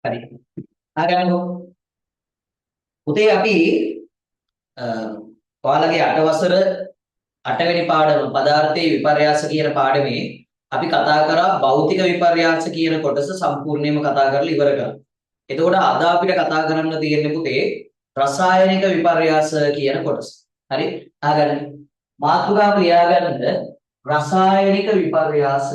හරි. ආගමු. පුතේ අපි ඔයාලගේ 8 වසර 8 වෙනි පාඩම පදාර්ථයේ විපර්යාස කියන පාඩමේ අපි කතා කරා භෞතික විපර්යාස කියන කොටස සම්පූර්ණයෙන්ම කතා කරලා ඉවර කරා. එතකොට අද අපිට කතා කරන්න තියෙන්නේ පුතේ රසායනික විපර්යාස කියන කොටස. හරි? ආගන්න. මාතෘකාව ලියාගන්න රසායනික විපර්යාස.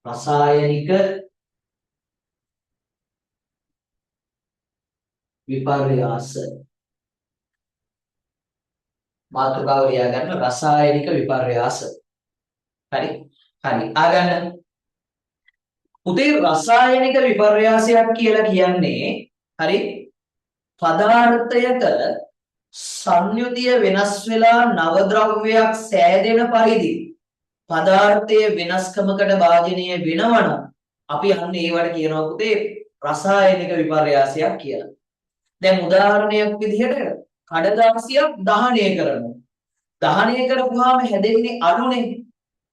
රසායනික විපර්යාස. මාතෘකාව ලියාගන්න රසායනික විපර්යාස. හරි? හරි. ආගන්න. පුතේ රසායනික විපර්යාසයක් කියලා කියන්නේ හරි පදාර්ථයක සංයුතිය වෙනස් වෙලා නව ද්‍රව්‍යයක් සෑදෙන පරිදි පදාර්ථයේ වෙනස්කමකට භාජනය වෙනවනම් අපි අන්න ඒවට කියනවා පුතේ රසායනික විපර්යාසයක් කියලා. දැන් උදාහරණයක් විදිහට කඩදාසියක් දහනය කරනවා. දහනය කරපුවාම හැදෙන්නේ අණුනේ.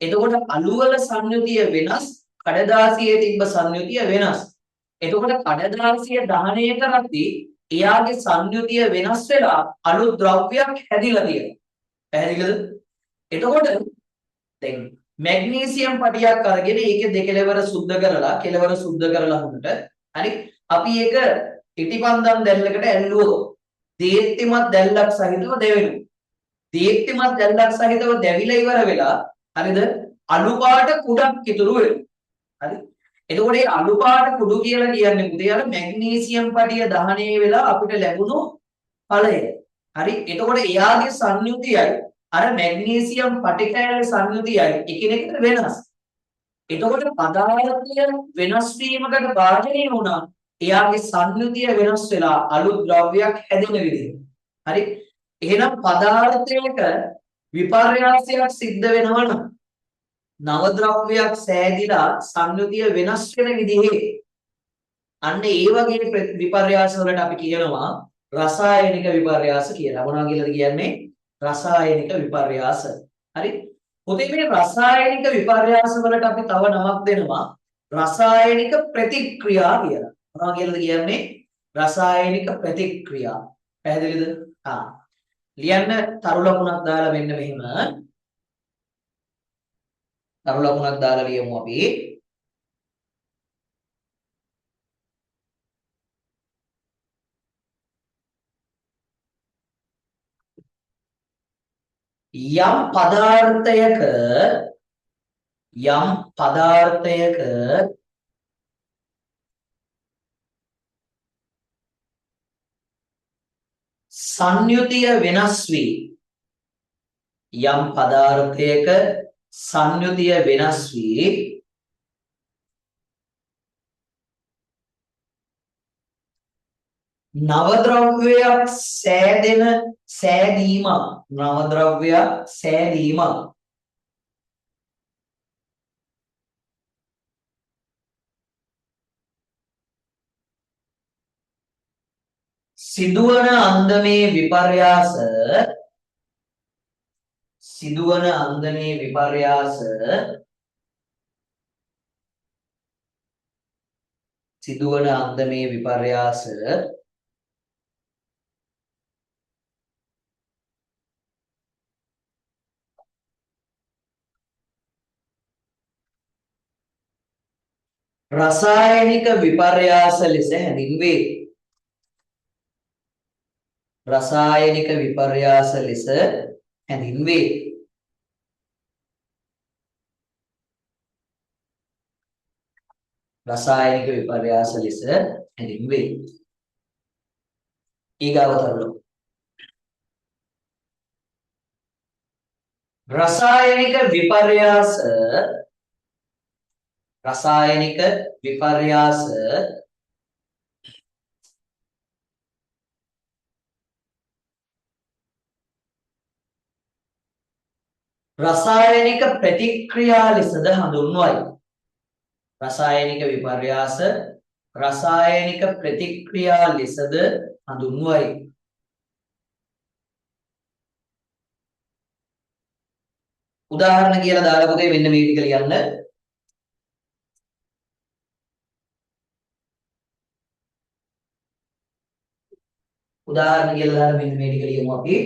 එතකොට අණු වල සංයුතිය වෙනස්, කඩදාසියේ තිබ්බ සංයුතිය වෙනස්. එතකොට කඩදාසිය දහනය කරද්දී එයාගේ සංයුතිය වෙනස් වෙලා අණු ද්‍රව්‍යයක් හැදිලා තියෙනවා. පැහැදිලිද? එතකොට දැන් මැග්නීසියම් පටියක් අරගෙන ඒකේ දෙකලවර සුද්ධ කරලා කෙලවර සුද්ධ කරලා හුන්නට හරි අපි ඒක ඉටිපන්දම් දැල්ලකට ඇල්ලුවොත් දීප්තිමත් දැල්ලක් සහිතව දෙවෙනවා. දීප්තිමත් දැල්ලක් සහිතව දැවිලා ඉවර වෙලා හරිද අණු පාට කුඩක් ඉතුරු වෙනවා. හරි එතකොට මේ අණු පාට කුඩු කියලා කියන්නේ පුතේ අර මැග්නීසියම් පටිය දහනය වෙලා අපිට ලැබුණු ඵලය. හරි එතකොට එයාගේ සංයුතියයි අර මැග්නීසියම් පටිකයල සංයුතියයි එකිනෙකට වෙනස්. එතකොට පදාර්ථය වෙනස් වීමකට භාජනය වුණා. එයාගේ සංයුතිය වෙනස් වෙලා අලුත් ද්‍රව්‍යයක් හැදෙන විදිහ. හරි? එහෙනම් පදාර්ථයක විපර්යාසයක් සිද්ධ වෙනවා නම් නව ද්‍රව්‍යයක් සෑදිලා සංයුතිය වෙනස් වෙන විදිහේ අන්න ඒ වගේ විපර්යාස වලට අපි කියනවා රසායනික විපර්යාස කියලා. මොනවා කියලාද කියන්නේ? රසායනික විපර්යාස. හරි? පුතේ මේ රසායනික විපර්යාස වලට අපි තව නමක් දෙනවා රසායනික ප්‍රතික්‍රියා කියලා. මොනවා කියලාද කියන්නේ? රසායනික ප්‍රතික්‍රියා. පැහැදිලිද? ලියන්න තරු ලකුණක් දාලා මෙන්න මෙහෙම. තරු ලකුණක් දාලා ලියමු අපි. යම් පදාර්ථයක සංයුතිය වෙනස් වී යම් පදාර්ථයක සංයුතිය වෙනස් වී නව ද්‍රව්‍යයක් සෑදීම සිදුවන අන්දමේ විපර්යාස රසායනික විපර්යාස ලෙස හැඳින්වේ. රසායනික විපර්යාස ලෙස හැඳින්වේ. රසායනික විපර්යාස ලෙස හැඳින්වේ. ඊගාවතරලෝ රසායනික විපර්යාස රසායනික ප්‍රතික්‍රියා ලෙසද හඳුන්වයි. රසායනික විපර්යාස රසායනික ප්‍රතික්‍රියා ලෙසද හඳුන්වයි. උදාහරණ කියලා දාලා පුතේ මෙන්න මේ ටික ලියන්න. උදාහරණ කියලා දාලා මෙන්න මේ ටික ලියමු අපි.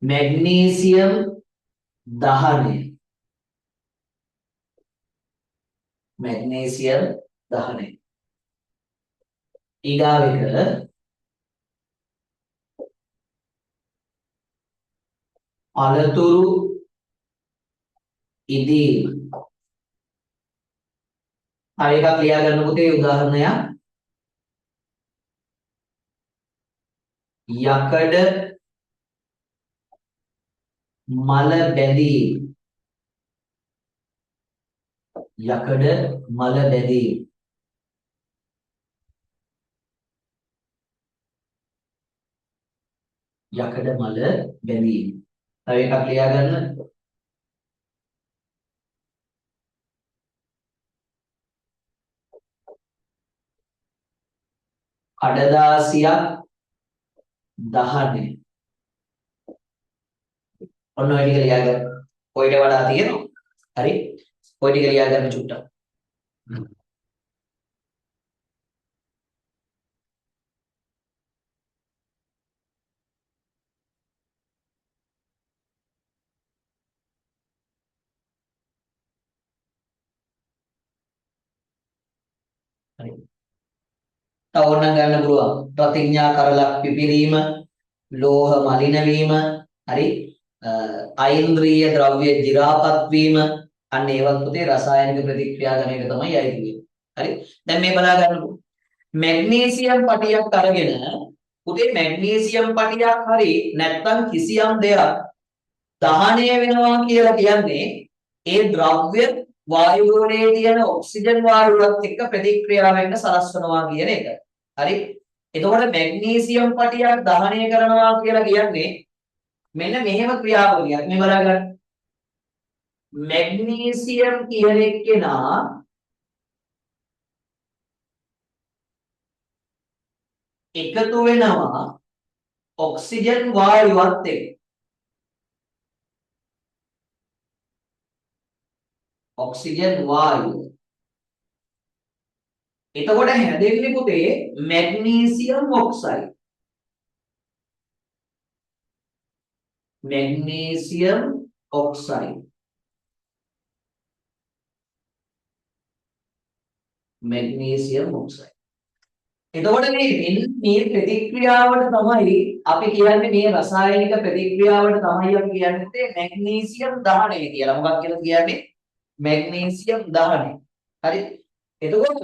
මැග්නීසියම් දහනය. මැග්නීසියම් දහනය. ඊගාවෙක පළතුරු ඉදීම. තව එකක් ලියා ගන්න පුතේ උදාහරණයක්. යකඩ මල බැඳීම. යකඩ මල බැඳීම. යකඩ මල බැඳීම. තව එකක් ලියා ගන්න. කඩදාසියක් දහනය. ඔන්න ඔය ටික ලියා ගන්න. ඔයිට වඩා තියෙනවා. හරි. ඔය ටික ලියා ගන්න චුට්ටක්. හරි. තව ඕනනම් ගන්න පුළුවන්. ප්‍රතිඥා කරලක් පිපිරීම, ලෝහ මලින වීම, හරි. අයින්ද්‍රිය ද්‍රව්‍ය දි รา පත් වීම, අන්න ඒවත් පුතේ රසායනික ප්‍රතික්‍රියා ගණයක තමයි අයිති වෙන්නේ. හරි. දැන් මේ බලා ගන්නකො. මැග්නීසියම් පටියක් අරගෙන පුතේ මැග්නීසියම් පටියක් හරි නැත්නම් කිසියම් දෙයක් දහනය වෙනවා කියලා කියන්නේ ඒ ද්‍රව්‍ය වායු ගෝලයේ තියෙන ඔක්සිජන් වායුවත් එක්ක ප්‍රතික්‍රියා වෙන්න සලස්වනවා කියන එක. හරි. එතකොට මැග්නීසියම් පටියක් දහනය කරනවා කියලා කියන්නේ මෙන්න මෙහෙම ක්‍රියාවලියක්. මේ බලා ගන්න. මැග්නීසියම් කියන එක්කෙනා එකතු වෙනවා ඔක්සිජන් වායුවත් එක්ක. ඔක්සිජන් වායුව. එතකොට හැදෙන්නේ පුතේ magnesium oxide. Magnesium oxide. Magnesium oxide. එතකොට මේ ප්‍රතික්‍රියාවට තමයි අපි කියන්නේ මේ රසායනික ප්‍රතික්‍රියාවට තමයි අපි කියන්නේ මැග්නීසියම් දහනය කියලා. මොකක්ද කියලා කියන්නේ? මැග්නීසියම් දහනය. හරි. එතකොට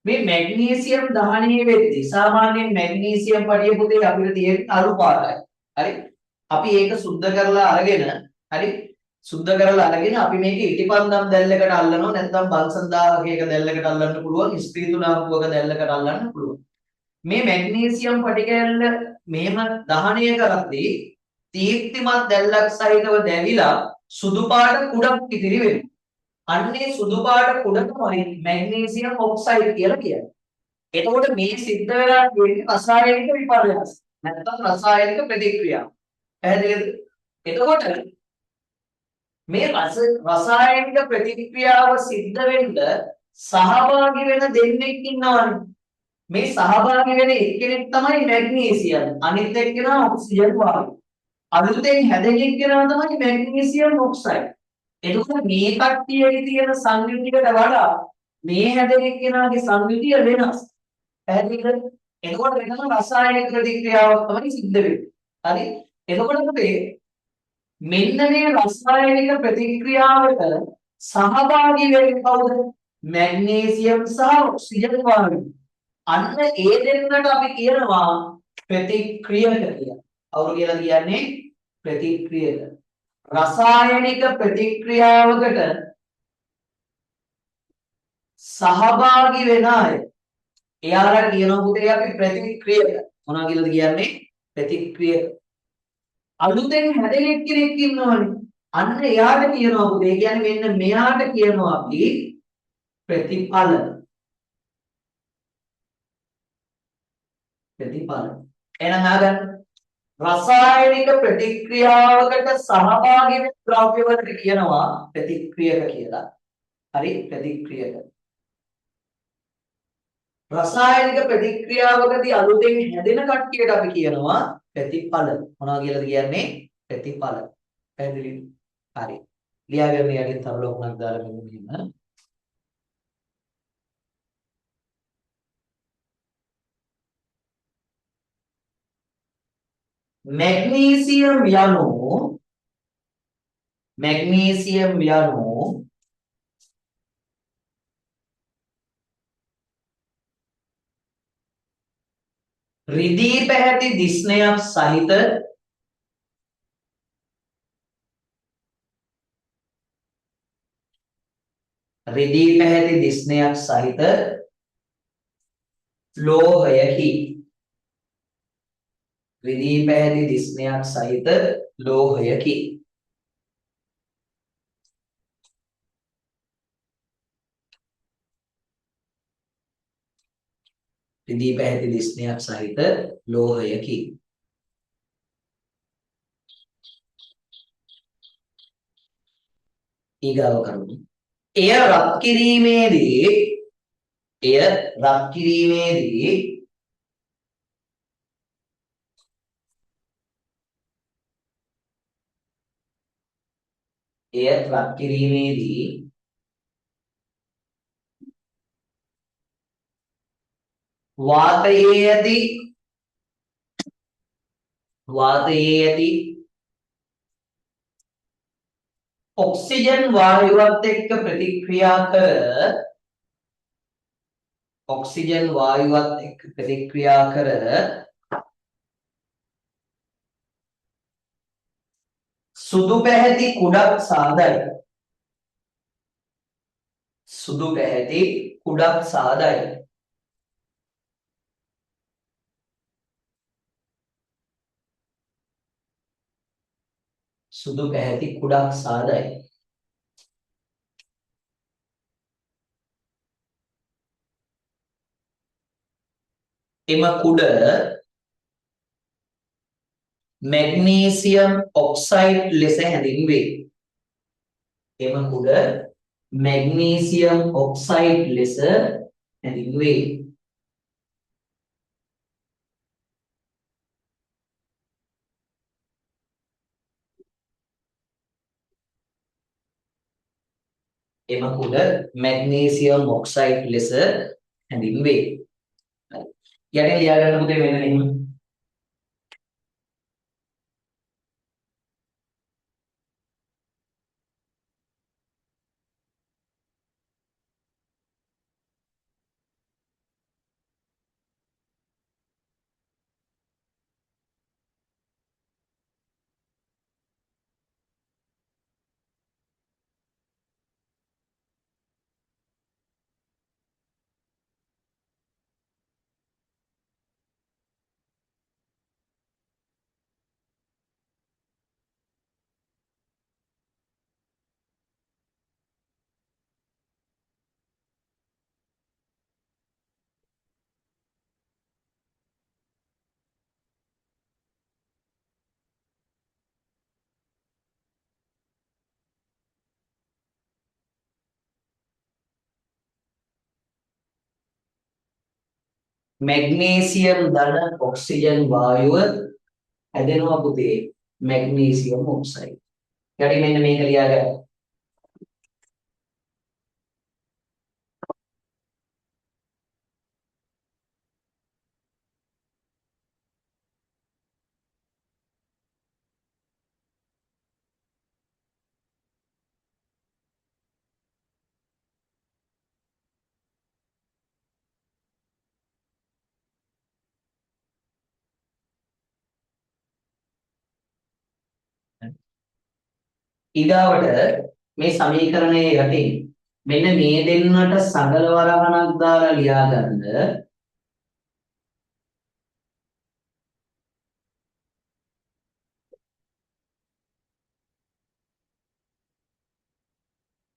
මේ මැග්නීසියම් දහනය වෙද්දී සාමාන්‍යයෙන් මැග්නීසියම් පඩිය පුතේ අපිට තියෙන අලු පාටයි. හරි. අපි ඒක සුද්ධ කරලා අරගෙන හරි සුද්ධ කරලා අරගෙන අපි මේක ඉටිපන්දම් දැල්ලකට අල්ලනවා නැත්නම් බල්සන් දාහකයක දැල්ලකට අල්ලන්න පුළුවන් ස්පීතු ලාම්පුවක දැල්ලකට අල්ලන්න පුළුවන්. මේ මැග්නීසියම් පටිකැල්ල මෙහෙම දහනය කරද්දී දීප්තිමත් දැල්ලක් සහිතව දැවිලා සුදු පාට කුඩක් ඉතිරි වෙනවා. අන්නේ සුදු පාට කුඩ තමයි මැග්නීසියම් ඔක්සයිඩ් කියලා කියන්නේ. එතකොට මේ සිද්ධ වෙලා තියෙන්නේ රසායනික විපර්යාස. නැත්නම් රසායනික ප්‍රතික්‍රියාව. පැහැදිලිද? එතකොට මේ රසායනික ප්‍රතික්‍රියාව සිද්ධ වෙන්න සහභාගී වෙන දෙන්නෙක් ඉන්නවනේ. මේ සහභාගී වෙන එක්කෙනෙක් තමයි මැග්නීසියම්. අනිත් එක්කෙනා ඔක්සිජන් වායුව. අලුතෙන් හැදෙන එක්කෙනා තමයි මැග්නීසියම් ඔක්සයිඩ්. එතකොට මේ කට්ටියගේ තියෙන සංයුතියට වඩා මේ හැදෙන එක්කෙනාගේ සංයුතිය වෙනස්. පැහැදිලිද? එතකොට මෙතන රසායනික ප්‍රතික්‍රියාවක් තමයි සිද්ධ වෙන්නේ. හරි? එතකොට අපේ මෙන්න මේ රසායනික ප්‍රතික්‍රියාවට සහභාගී වෙන්නේ කවුද? මැග්නීසියම් සහ ඔක්සිජන් වායුව. අන්න ඒ දෙන්නට අපි කියනවා ප්‍රතික්‍රියක කියලා. අවුරු කියලා කියන්නේ ප්‍රතික්‍රියක. රසායනික ප්‍රතික්‍රියාවකට සහභාගී වෙන අය. එයාලා කියනවා පුතේ අපි ප්‍රතික්‍රියක. මොනවා කියලාද කියන්නේ? ප්‍රතික්‍රියක. අලුතෙන් හැදෙන කෙනෙක් ඉන්නවනේ. අන්න එයාට කියනවා පුතේ. ඒ කියන්නේ මෙන්න මෙයාට කියනවා අපි ප්‍රතිඵල. ප්‍රතිඵල. එහෙනම් අහගන්න. රසායනික ප්‍රතික්‍රියාවකට සහභාගී වෙන ද්‍රව්‍යවලට කියනවා ප්‍රතික්‍රියක කියලා. හරි ප්‍රතික්‍රියක. රසායනික ප්‍රතික්‍රියාවකදී අලුතෙන් හැදෙන කට්ටියට අපි කියනවා ප්‍රතිඵල. මොනවා කියලාද කියන්නේ? ප්‍රතිඵල. පැහැදිලි? හරි. ලියාගන්න යටින් තව ලොකුණක් දාලා මෙන්න. මැග්නීසියම් යනු රිදී පැහැති දිස්නයක් සහිත ලෝහයකි. රිදී පැහැති දිස්නයක් සහිත ලෝහයකි. රිදී පැහැති දිස්නයක් සහිත ලෝහයකි. ඊගාව කරුණ. එය රත් කිරීමේදී වාතයේ ඇති ඔක්සිජන් වායුවත් එක්ක ප්‍රතික්‍රියා කර සුදු පැහැති කුඩක් සාදයි. සුදු පැහැති කුඩක් සාදයි. එම කුඩ මැග්නීසියම් ඔක්සයිඩ් ලෙස හැඳින්වේ. යටින් ලියාගන්න පුතේ මෙන්න මෙහෙම. මැග්නීසියම් ධන ඔක්සිජන් වායුව හැදෙනවා පුතේ මැග්නීසියම් ඔක්සයිඩ්. යටින් මෙන්න මේක ලියාගන්න. ඊගාවට මේ සමීකරණයේ යටින් මෙන්න මේ දෙන්නට සගල වරහණක් දාලා ලියා ගන්න.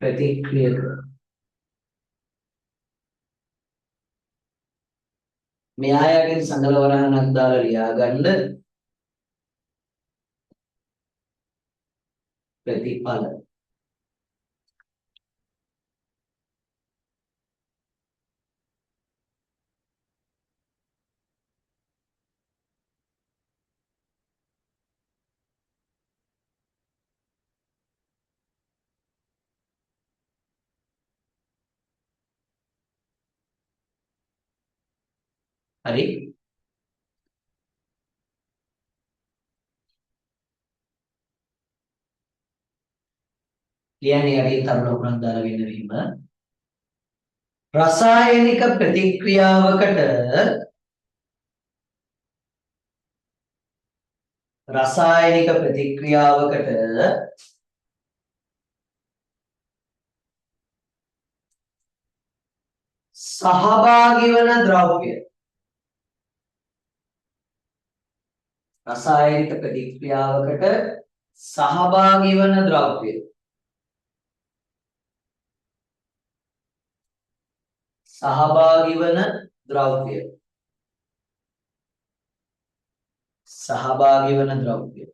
ප්‍රතික්‍රියක. මේ ආයතන සගල වරහණක් දාලා ලියා ගන්න ප්‍රතිඵල. හරි. ලියන්නේ හරියට තරුණ ලකුණක් දාලා වෙන්න මෙහිම. රසායනික ප්‍රතික්‍රියාවකට සහභාගී වන ද්‍රව්‍ය. රසායනික ප්‍රතික්‍රියාවකට සහභාගී වන ද්‍රව්‍ය. සහභාගී වන ද්‍රව්‍ය. සහභාගී වන ද්‍රව්‍ය.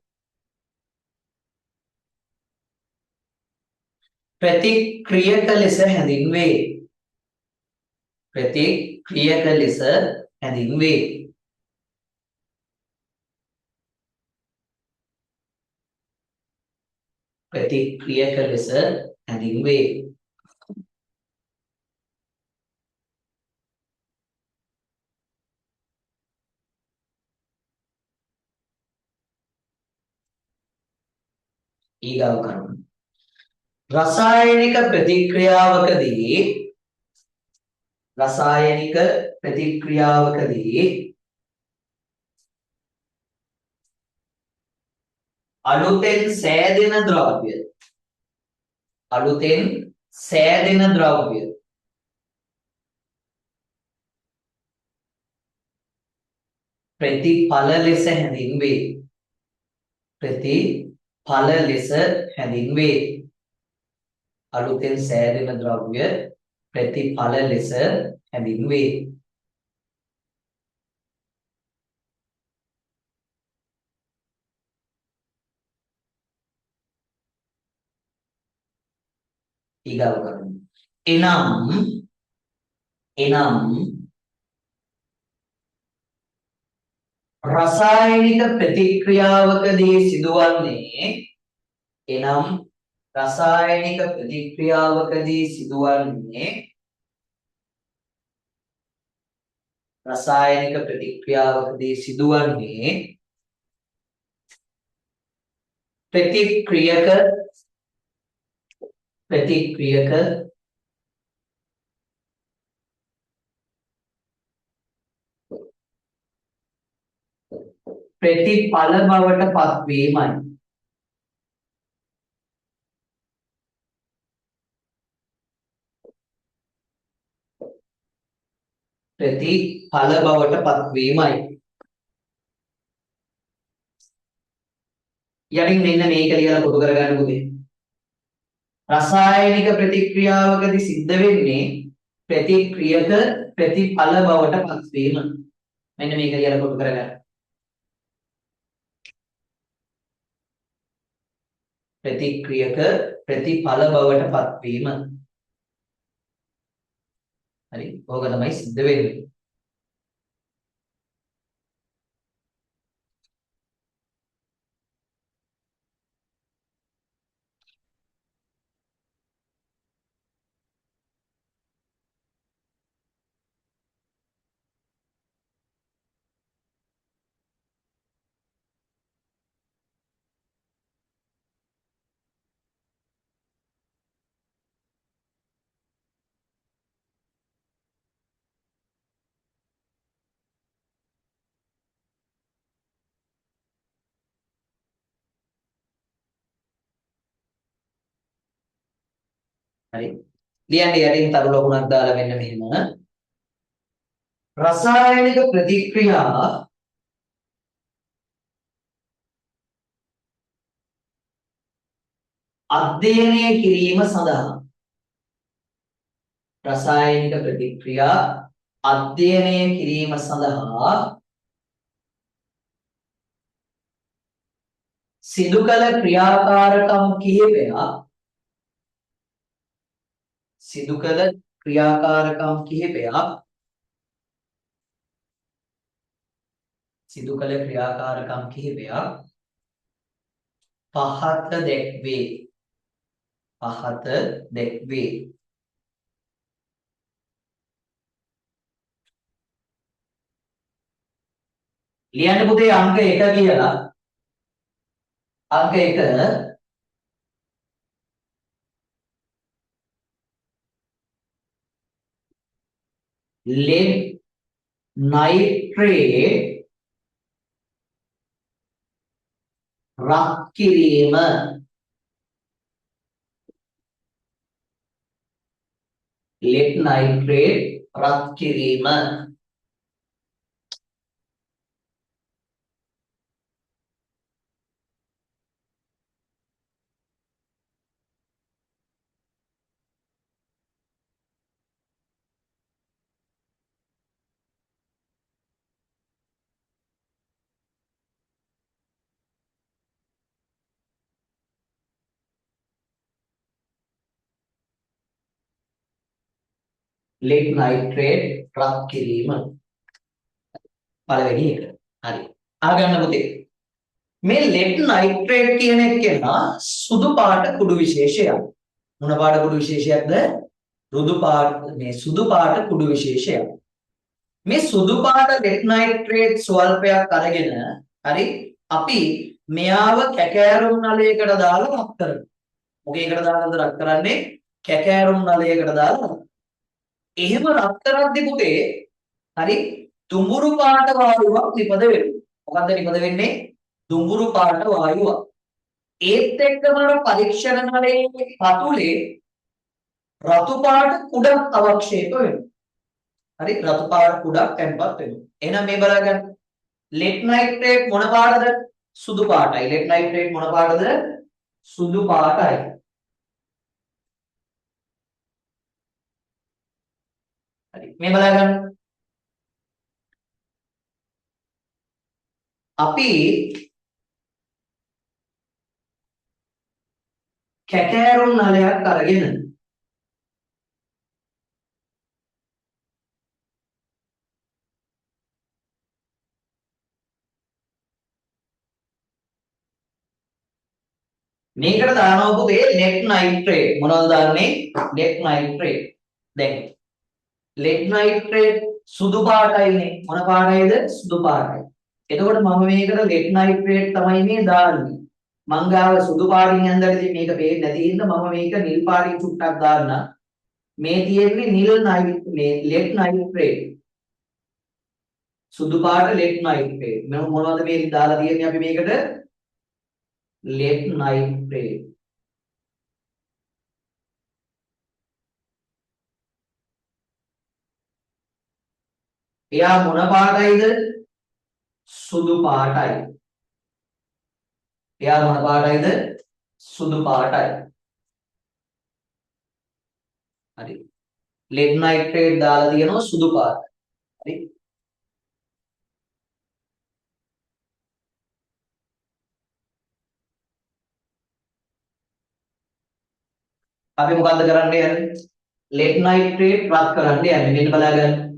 ප්‍රතික්‍රියක ලෙස හැඳින්වේ. ප්‍රතික්‍රියක ලෙස හැඳින්වේ. ප්‍රතික්‍රියක ලෙස හැඳින්වේ. ඊගව කරුණ. රසායනික ප්‍රතික්‍රියාවකදී අලුතෙන් සෑදෙන ද්‍රව්‍ය ප්‍රතිඵල ලෙස හැඳින්වේ. ප්‍රතිඵල ලෙස හැඳින්වේ. අලුතෙන් සෑදෙන ද්‍රව්‍ය ප්‍රතිඵල ලෙස හැඳින්වේ. ඊගව කරමු. එනම් රසායනික ප්‍රතික්‍රියාවකදී සිදුවන්නේ ප්‍රතික්‍රියක ප්‍රතිඵල බවට පත්වීමයි. ප්‍රතිඵල බවට පත්වීමයි. යටින් මෙන්න මේක ලියලා කොටු කරගන්න පුතේ. රසායනික ප්‍රතික්‍රියාවකදී සිද්ධ වෙන්නේ ප්‍රතික්‍රියක ප්‍රතිඵල බවට පත්වීම. මෙන්න මේක ලියලා කොටු කරගන්න. ප්‍රතික්‍රියක ප්‍රතිඵල බවට පත්වීම. හරි. ඕක තමයි සිද්ධ වෙන්නේ. හරි. ලියන්න යටින් තරු ලකුණක් දාලා මෙන්න මෙහෙම. රසායනික ප්‍රතික්‍රියා අධ්‍යයනය කිරීම සඳහා රසායනික ප්‍රතික්‍රියා අධ්‍යයනය කිරීම සඳහා සිදු කළ ක්‍රියාකාරකම් කිහිපයක් සිදු කළ ක්‍රියාකාරකම් කිහිපයක් පහත දැක්වේ. ලියන්න පුතේ අංක 1 කියලා. අංක 1 lead nitrate රත් කිරීම. lead nitrate රත් කිරීම. lead nitrate රත් කිරීම පළවෙනි එක. හරි. අහගන්න පුතේ. මේ lead nitrate කියන එක කියනවා සුදු පාට කුඩු විශේෂයක්. මොන පාට කුඩු විශේෂයක්ද? සුදු පාට කුඩු විශේෂයක්. මේ සුදු පාට lead nitrate ස්වල්පයක් අරගෙන හරි අපි මෙයාව කැකෑරුම් නලයකට දාලා රත් කරනවා. මොකේකට දාලාද රත් කරන්නේ? කැකෑරුම් නලයකට දාලා. එහෙම රත් කරද්දී පුතේ හරි දුඹුරු පාට වායුවක් නිපද වෙනවා. මොකද්ද නිපද වෙන්නේ? දුඹුරු පාට වායුවක්. ඒත් එක්කම පරීක්ෂණ නලයේ පතුලේ රතු පාට කුඩක් අවක්ෂේප වෙනවා. හරි රතු පාට කුඩක් තැන්පත් වෙනවා. එහෙනම් මේ බලන්න lead nitrate මොන පාටද? සුදු පාටයි. lead nitrate මොන පාටද? සුදු පාටයි. හරි මේ බලන්න අපි කැකෑරුම් නලයක් අරගෙන මේකට දානවා පුතේ lead nitrate. මොනවද දාන්නේ? lead nitrate. දැන් lead nitrate සුදු පාටයිනේ. මොන පාටයිද? සුදු පාටයි. එතකොට මම මේකට lead nitrate තමයි මේ දාන්නේ. මං ගාව සුදු පාටින් ඇඳලා ඉතින් මේක පේන්නේ නැති හින්දා මම මේක නිල් පාටින් චුට්ටක් දාන්න. මේ තියෙන්නේ lead nitrate. සුදු පාට lead nitrate. මොනවද මේ දාලා තියෙන්නේ අපි මේකට? lead nitrate. එයා මොන පාටයිද? සුදු පාටයි. එයා මොන පාටයිද? සුදු පාටයි. හරි. lead nitrate දාලා තියෙනවා සුදු පාට. හරි. අපි මොකද්ද කරන්න යන්නේ? lead nitrate රත් කරන්න යන්නේ. මෙන්න බලාගන්න.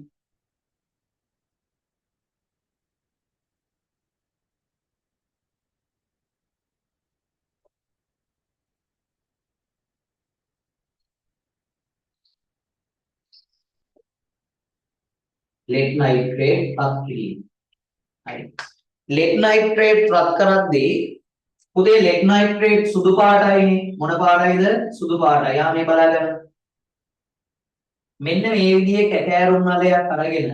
lead nitrate රත් කිරීම. හරි. lead nitrate රත් කරද්දී පුතේ lead nitrate සුදු පාටයිනේ. මොන පාටයිද? සුදු පාටයි. යා මේ බලාගන්න. මෙන්න මේ විදිහේ කැකෑරුම් නලයක් අරගෙන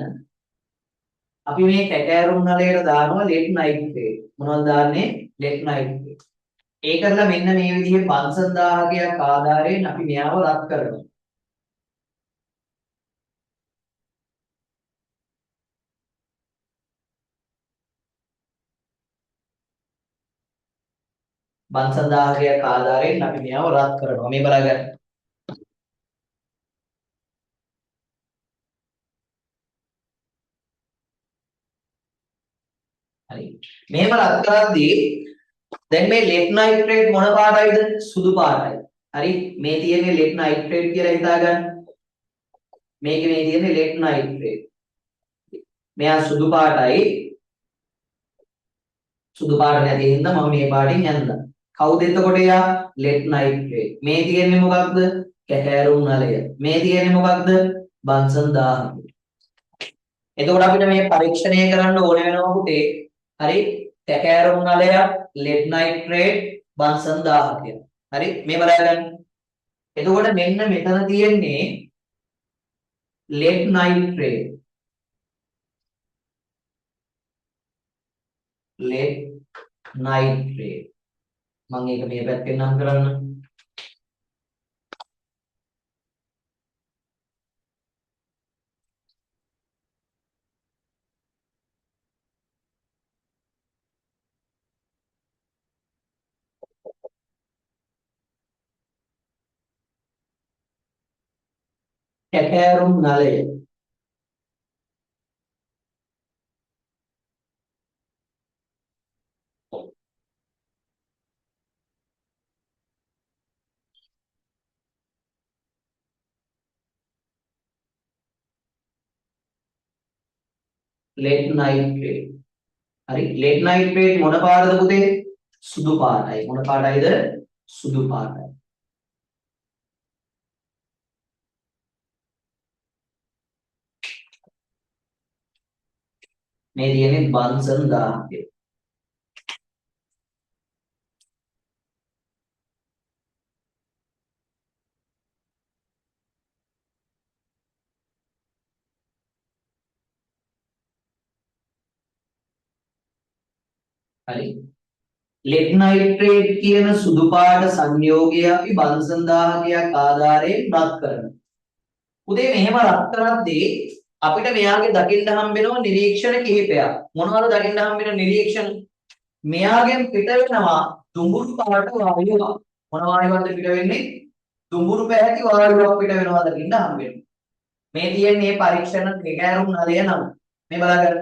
අපි මේ කැකෑරුම් නලයට දානවා lead nitrate. මොනවද දාන්නේ? lead nitrate. ඒ කරලා මෙන්න මේ විදිහේ 5000ක් ආධාරයෙන් අපි මෙයාව රත් කරනවා. බන්සන් 1000ක ආධාරයෙන් අපි මෙයාව රත් කරනවා. මේ බලගන්න. හරි. මෙහෙම රත් කරද්දී දැන් මේ ලෙඩ් නයිට්‍රේට් මොන පාටයිද? සුදු පාටයි. හරි. මේ තියෙන්නේ ලෙඩ් නයිට්‍රේට් කියලා හිතා ගන්න. මේකේ මේ තියෙන්නේ ලෙඩ් නයිට්‍රේට්. මෙයා සුදු පාටයි. සුදු පාට නැති හින්දා මම මේ පාටින් ඇඳලා. කවුද එතකොට එයා? Lead nitrate. මේ තියෙන්නේ මොකක්ද? කැටෑරුම් නලය. මේ තියෙන්නේ මොකක්ද? බන්සන් 1000. එතකොට අපිට මේ පරීක්ෂණය කරන්න ඕන වෙනවා පුතේ. හරි. කැටෑරුම් නලය, ලෙඩ් නයිට්‍රේට්, බන්සන් 1000 කියලා. හරි. මේ බලන්න. එතකොට මෙන්න මෙතන තියෙන්නේ ලෙඩ් නයිට්‍රේට්. Lead nitrate. මම ඒක මේ පැත්තෙන් නම් කරන්න. කැටෑරුම් නලය. Lead nitrate. හරි. ලෙඩ් නයිට්‍රේට් මොන පාටද පුතේ? සුදු පාටයි. මොන පාටයිද? සුදු පාටයි. මේ තියෙන්නේ බන්සන් 1000. හරි. ලෙඩ් නයිට්‍රේට් කියන සුදු පාට සංයෝගය අපි බන්සන් 1000ක් ආධාරයෙන් රත් කරනවා. උදේ මෙහෙම රත් කරද්දී අපිට මෙයාගේ දකින්න හම්බෙනවා නිරීක්ෂණ කිහිපයක්. මොනවද දකින්න හම්බෙන නිරීක්ෂණ? මෙයාගෙන් පිට වෙනවා දුඹුරු පාට වායුව. මොන වායුවක්ද පිට වෙන්නේ? දුඹුරු පැහැති වායුවක් පිට වෙනවා දකින්න හම්බෙනවා. මේ තියෙන්නේ පරීක්ෂණ කැකෑරුම් නලය නම. මේ බලන්න.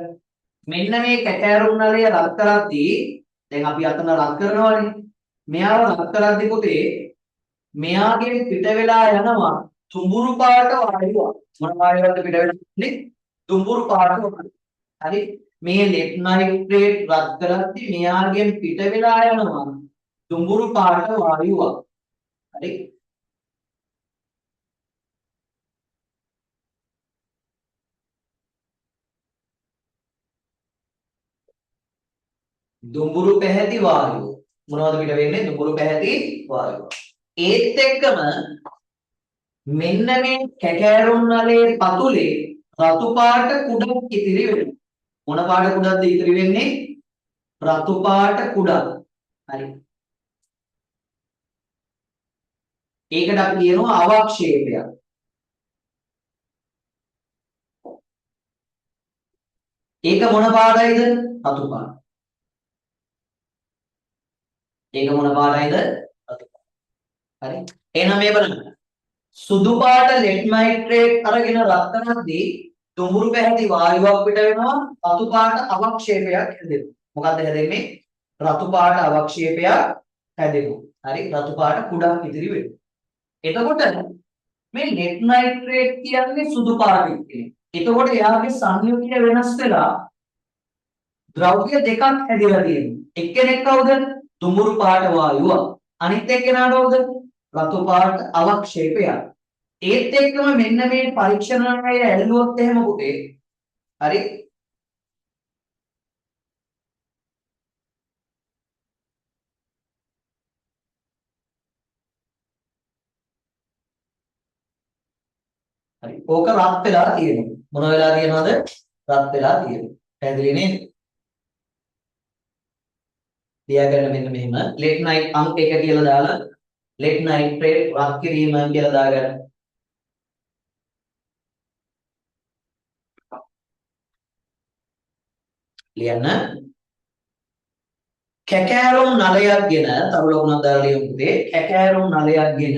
මෙන්න මේ කැකෑරුම් නලය රත් කරද්දී දැන් අපි අතන රත් කරනවානේ. මෙයාව රත් කරද්දී පුතේ මෙයාගෙන් පිට වෙලා යනවා දුඹුරු පාට වායුවක්. මොන වායුවක්ද පිට වෙන්නේ? දුඹුරු පාට වායුව. හරි. මේ ලෙඩ් නයිට්‍රේට් රත් කරද්දී මෙයාගෙන් පිට වෙලා යනවා දුඹුරු පාට වායුවක්. හරි. දුඹුරු පැහැති වායුව. මොනවද පිට වෙන්නේ? දුඹුරු පැහැති වායුව. ඒත් එක්කම මෙන්න මේ කැකෑරුම් නලයේ පතුලේ රතු පාට කුඩක් ඉතිරි වෙනවා. මොන පාට කුඩක්ද ඉතිරි වෙන්නේ? රතු පාට කුඩක්. හරි. ඒකට අපි කියනවා අවක්ෂේපයක්. ඒක මොන පාටයිද? රතු පාට. ඒක මොන පාටයිද? රතු පාට. හරි. එහෙනම් මේ බලන්න. සුදු පාට ලෙඩ් නයිට්‍රේට් අරගෙන රත් කරද්දී දුඹුරු පැහැති වායුවක් පිට වෙනවා. රතු පාට අවක්ෂේපයක් හැදෙනවා. මොකක්ද හැදෙන්නේ? රතු පාට අවක්ෂේපයක් හැදෙනවා. හරි. රතු පාට කුඩක් ඉතිරි වෙනවා. එතකොට මේ ලෙඩ් නයිට්‍රේට් කියන්නේ සුදු පාටින් කෙනෙක්. එතකොට එයාගේ සංයුතිය වෙනස් වෙලා ද්‍රව්‍ය දෙකක් හැදිලා තියෙනවා. එක්කෙනෙක් කවුද? දුඹුරු පාට වායුව. අනිත් එක්කෙනා කවුද? රතු පාට අවක්ෂේපයක්. ඒත් එක්කම මෙන්න මේ පරීක්ෂණය ඇල්ලුවොත් එහෙම පුතේ. හරි. හරි. ඕක රත් වෙලා තියෙනවා. මොන වෙලා තියෙනවද? රත් වෙලා තියෙනවා. පැහැදිලි නේද? ලියාගන්න මෙන්න මෙහෙම ලෙඩ් නයිට් අංක 1 කියලා දාලා ලෙඩ් නයිට්‍රේට් රත් කිරීම කියලා දාගන්න. ලියන්න. කැකෑරුම් නලයක් ගෙන තව ලකුණක් දාලා ලියමු පුතේ. කැකෑරුම් නලයක් ගෙන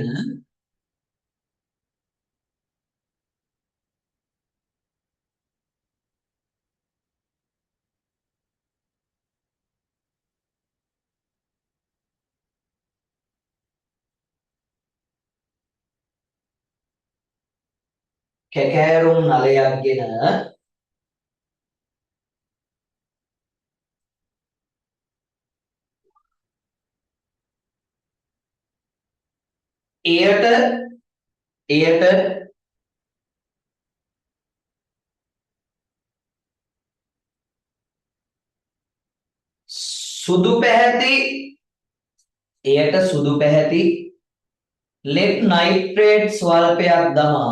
කැකෑරුම් නලයක් ගෙන එයට සුදු පැහැති ලෙඩ් නයිට්‍රේට් ස්වල්පයක් දමා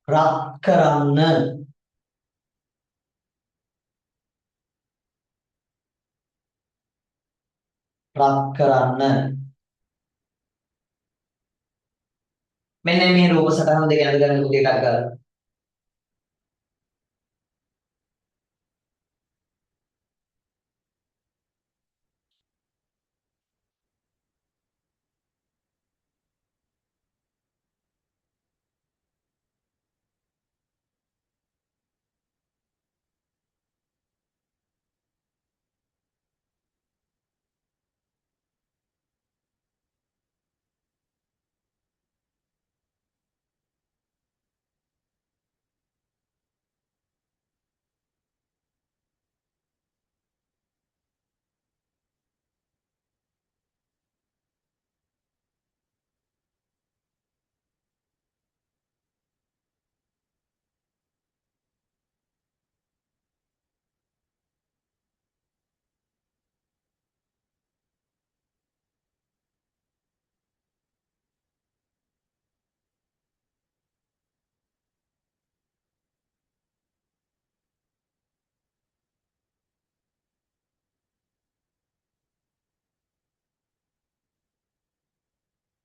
රත් කරන්න මෙන්න මේ රූප සටහන දෙක අඳගන්න පුතේ එකක් ගන්න.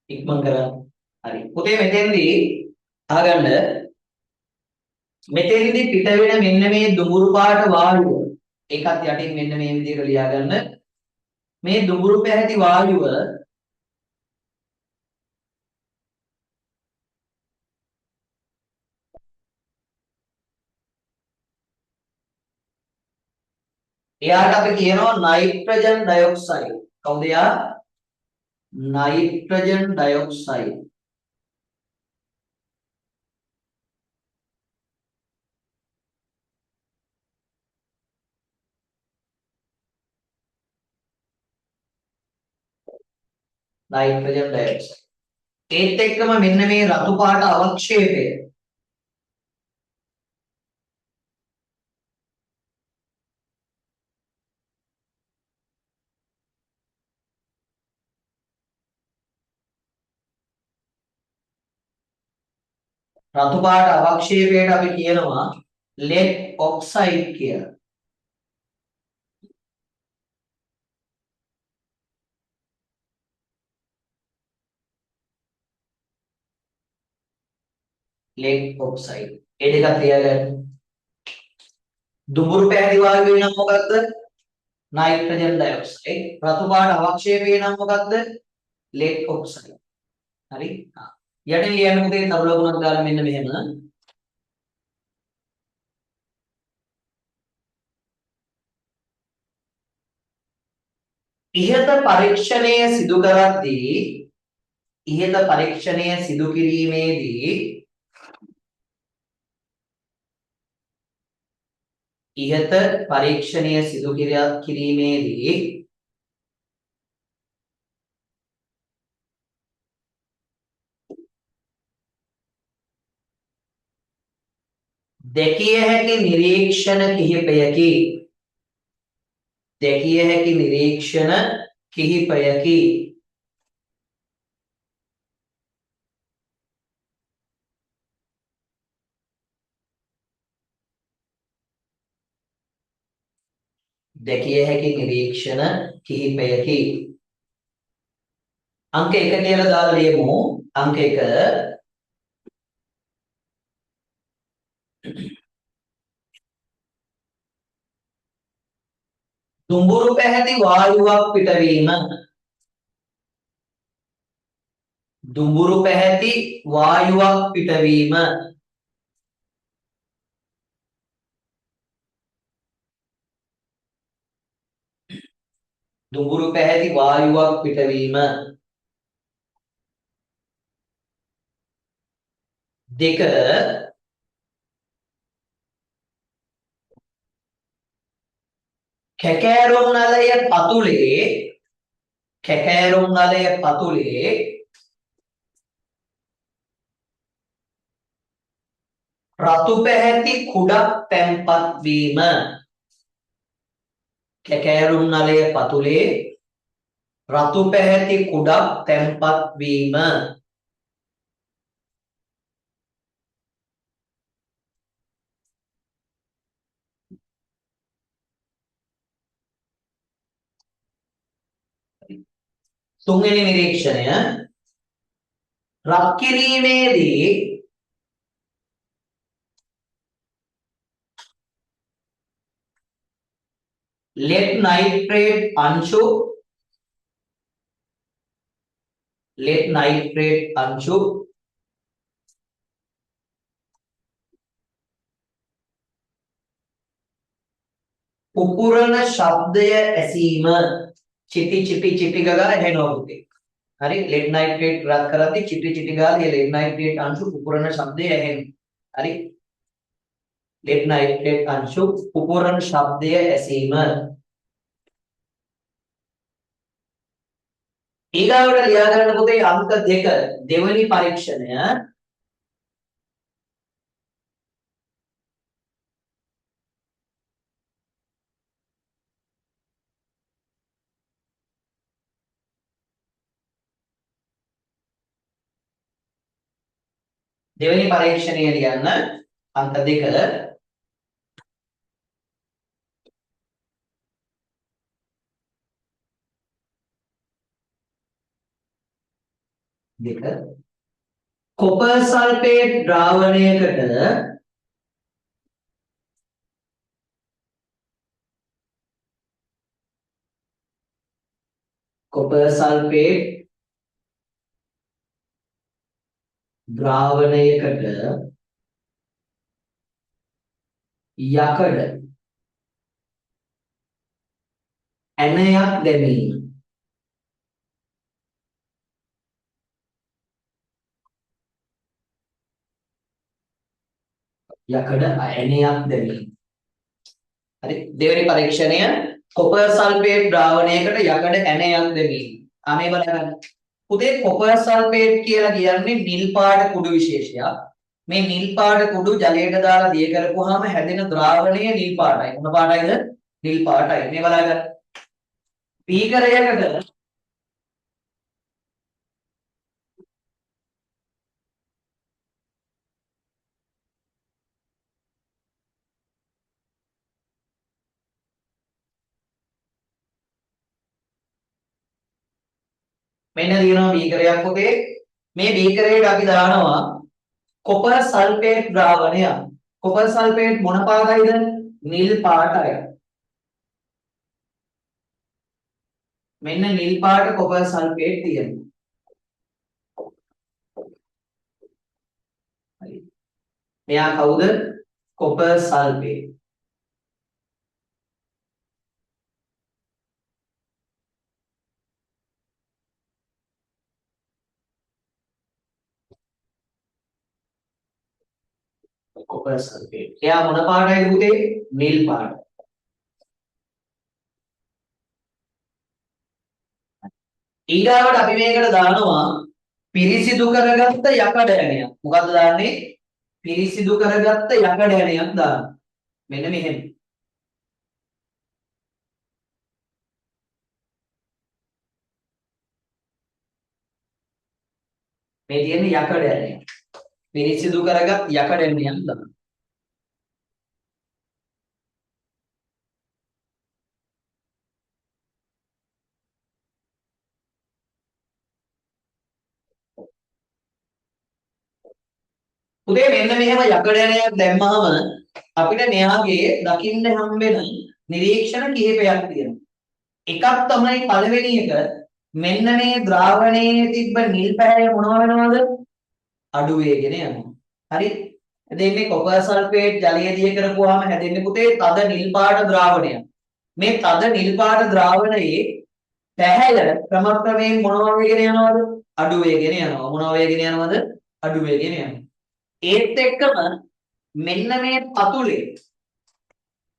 ඉක්මන් කරන්න. හරි. පුතේ මෙතෙන්දී අහගන්න මෙතෙන්දී පිට වෙන මෙන්න මේ දුඹුරු පාට වායුව ඒකත් යටින් මෙන්න මේ විදිහට ලියාගන්න. මේ දුඹුරු පැහැති වායුව එයාට අපි කියනවා නයිට්‍රජන් ඩයොක්සයිඩ්. කවුද එයා? Nitrogen dioxide. Nitrogen dioxide. ඒත් එක්කම මෙන්න මේ රතු පාට අවක්ෂේපය රතු පාට අවක්ෂේපයට අපි කියනවා ලෙඩ් ඔක්සයිඩ් කියලා. Lead oxide. ඒ දෙකත් ලියාගන්න. දුඹුරු පැහැති වායුවේ නම් මොකක්ද? Nitrogen dioxide. රතු පාට අවක්ෂේපයේ නම් මොකක්ද? Lead oxide. හරි? යටින් ලියන්න පුතේ තව ලකුණක් දාලා මෙන්න මෙහෙම. ඉහත පරීක්ෂණය සිදු කිරීමේදී දැකිය හැකි නිරීක්ෂණ කිහිපයකි. දැකිය හැකි නිරීක්ෂණ කිහිපයකි. අංක 1 කියලා දාලා ලියමු. අංක 1 දුඹුරු පැහැති වායුවක් පිටවීම. දුඹුරු පැහැති වායුවක් පිටවීම. දුඹුරු පැහැති වායුවක් පිටවීම. 2 කැකෑරුම් නලය පතුලේ රතු පැහැති කුඩක් තැන්පත් වීම. කැකෑරුම් නලය පතුලේ රතු පැහැති කුඩක් තැන්පත් වීම. තුන්වෙනි නිරීක්ෂණය රත් කිරීමේදී lead nitrate අංශු පුපුරන ශබ්දය ඇසීම. චිටි චිටි චිටි ගගා ඇහෙනවා පුතේ. හරි lead nitrate රත් කරද්දී චිටි චිටි ගාලා ඒ lead nitrate අංශු පුපුරන ශබ්දය ඇහෙනවා. හරි lead nitrate අංශු පුපුරන ශබ්දය ඇසීම. ඊගාවට ලියා ගන්න පුතේ අංක 2 දෙවෙනි පරීක්ෂණය. දෙවෙනි පරීක්ෂණය ලියන්න අංක 2 කොපර් සල්ෆේට් ද්‍රාවණයකට යකඩ ඇණයක් දැමීම. යකඩ ඇණයක් දැමීම. හරි දෙවෙනි පරීක්ෂණය කොපර් සල්ෆේට් ද්‍රාවණයකට යකඩ ඇණයක් දැමීම. මේ බලන්න. පුතේ කොපර් සල්ෆේට් කියලා කියන්නේ නිල් පාට කුඩු විශේෂයක්. මේ නිල් පාට කුඩු ජලයට දාලා දිය කරපුවාම හැදෙන ද්‍රාවණය නිල් පාටයි. මොන පාටයිද? නිල් පාටයි. මේ බලන්න. බීකරයකට මෙන්න තියෙනවා බීකරයක් පුතේ. මේ බීකරයට අපි දානවා කොපර් සල්ෆේට් ද්‍රාවණය. කොපර් සල්ෆේට් මොන පාටයිද? නිල් පාටයි. මෙන්න නිල් පාට කොපර් සල්ෆේට් තියෙනවා. හරි. මෙයා කවුද? Copper sulphate. Copper sulphate. එයා මොන පාටයිද පුතේ? නිල් පාට. ඊගාවට අපි මේකට දානවා පිරිසිදු කරගත්ත යකඩ ඇණයක්. මොකද්ද දාන්නේ? පිරිසිදු කරගත්ත යකඩ ඇණයක් දානවා. මෙන්න මෙහෙම. මේ තියෙන යකඩ ඇණයක්. පිරිසිදු කරගත් යකඩ ඇණයක් දානවා. පුතේ මෙන්න මෙහෙම යකඩයනයක් දැම්මහම අපිට මෙයාගේ දකින්න හම්බෙන නිරීක්ෂණ කිහිපයක් තියෙනවා. එකක් තමයි පළවෙනි එක මෙන්න මේ ද්‍රාවණයේ තිබ්බ නිල් පැහැය මොනවා වෙනවද? අඩු වෙගෙන යනවා. හරි? එතෙන්නේ කොපර් සල්ෆේට් ජලය දිය කරපුවාම හැදෙන්නේ පුතේ තද නිල් පාට ද්‍රාවණයක්. මේ තද නිල් පාට ද්‍රාවණයේ පැහැය ක්‍රමක්‍රමයෙන් මොනවා වෙගෙන යනවද? අඩු වෙගෙන යනවා. මොනවා වෙගෙන යනවද? අඩු වෙගෙන යනවා. ඒත් එක්කම මෙන්න මේ පතුලේ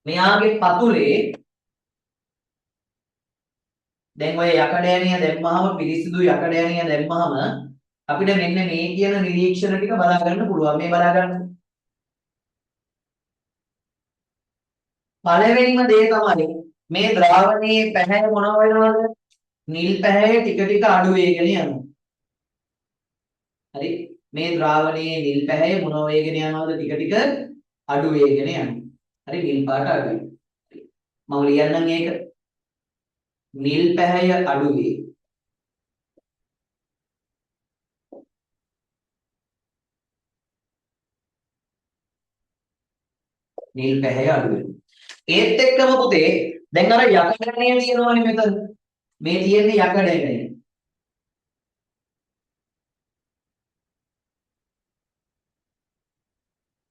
මෙයාගේ පතුලේ දැන් ඔය යකඩෑනිය දැම්මහම පිරිසිදු යකඩෑනිය දැම්මහම අපිට මෙන්න මේ කියන නිරීක්ෂණ ටික බලා ගන්න පුළුවන්. මේ බලා ගන්න. පළවෙනිම දේ තමයි මේ ද්‍රාවණයේ පැහැය මොනව වෙනවද? නිල් පැහැය ටික ටික අඩු වෙගෙන යනවා. හරි? මේ ද්‍රාවණයේ නිල් පැහැය මොනව වෙගෙන යනවද? ටික ටික අඩු වෙගෙන යනවා. හරි? නිල් පාට අඩු වෙනවා. මම ලියන්නම් ඒක. නිල් පැහැය අඩු වේ. නිල් පැහැය අඩු වෙනවා. ඒත් එක්කම පුතේ දැන් අර යකඩණිය තියෙනවනේ මෙතන. මේ තියෙන්නේ යකඩණිය.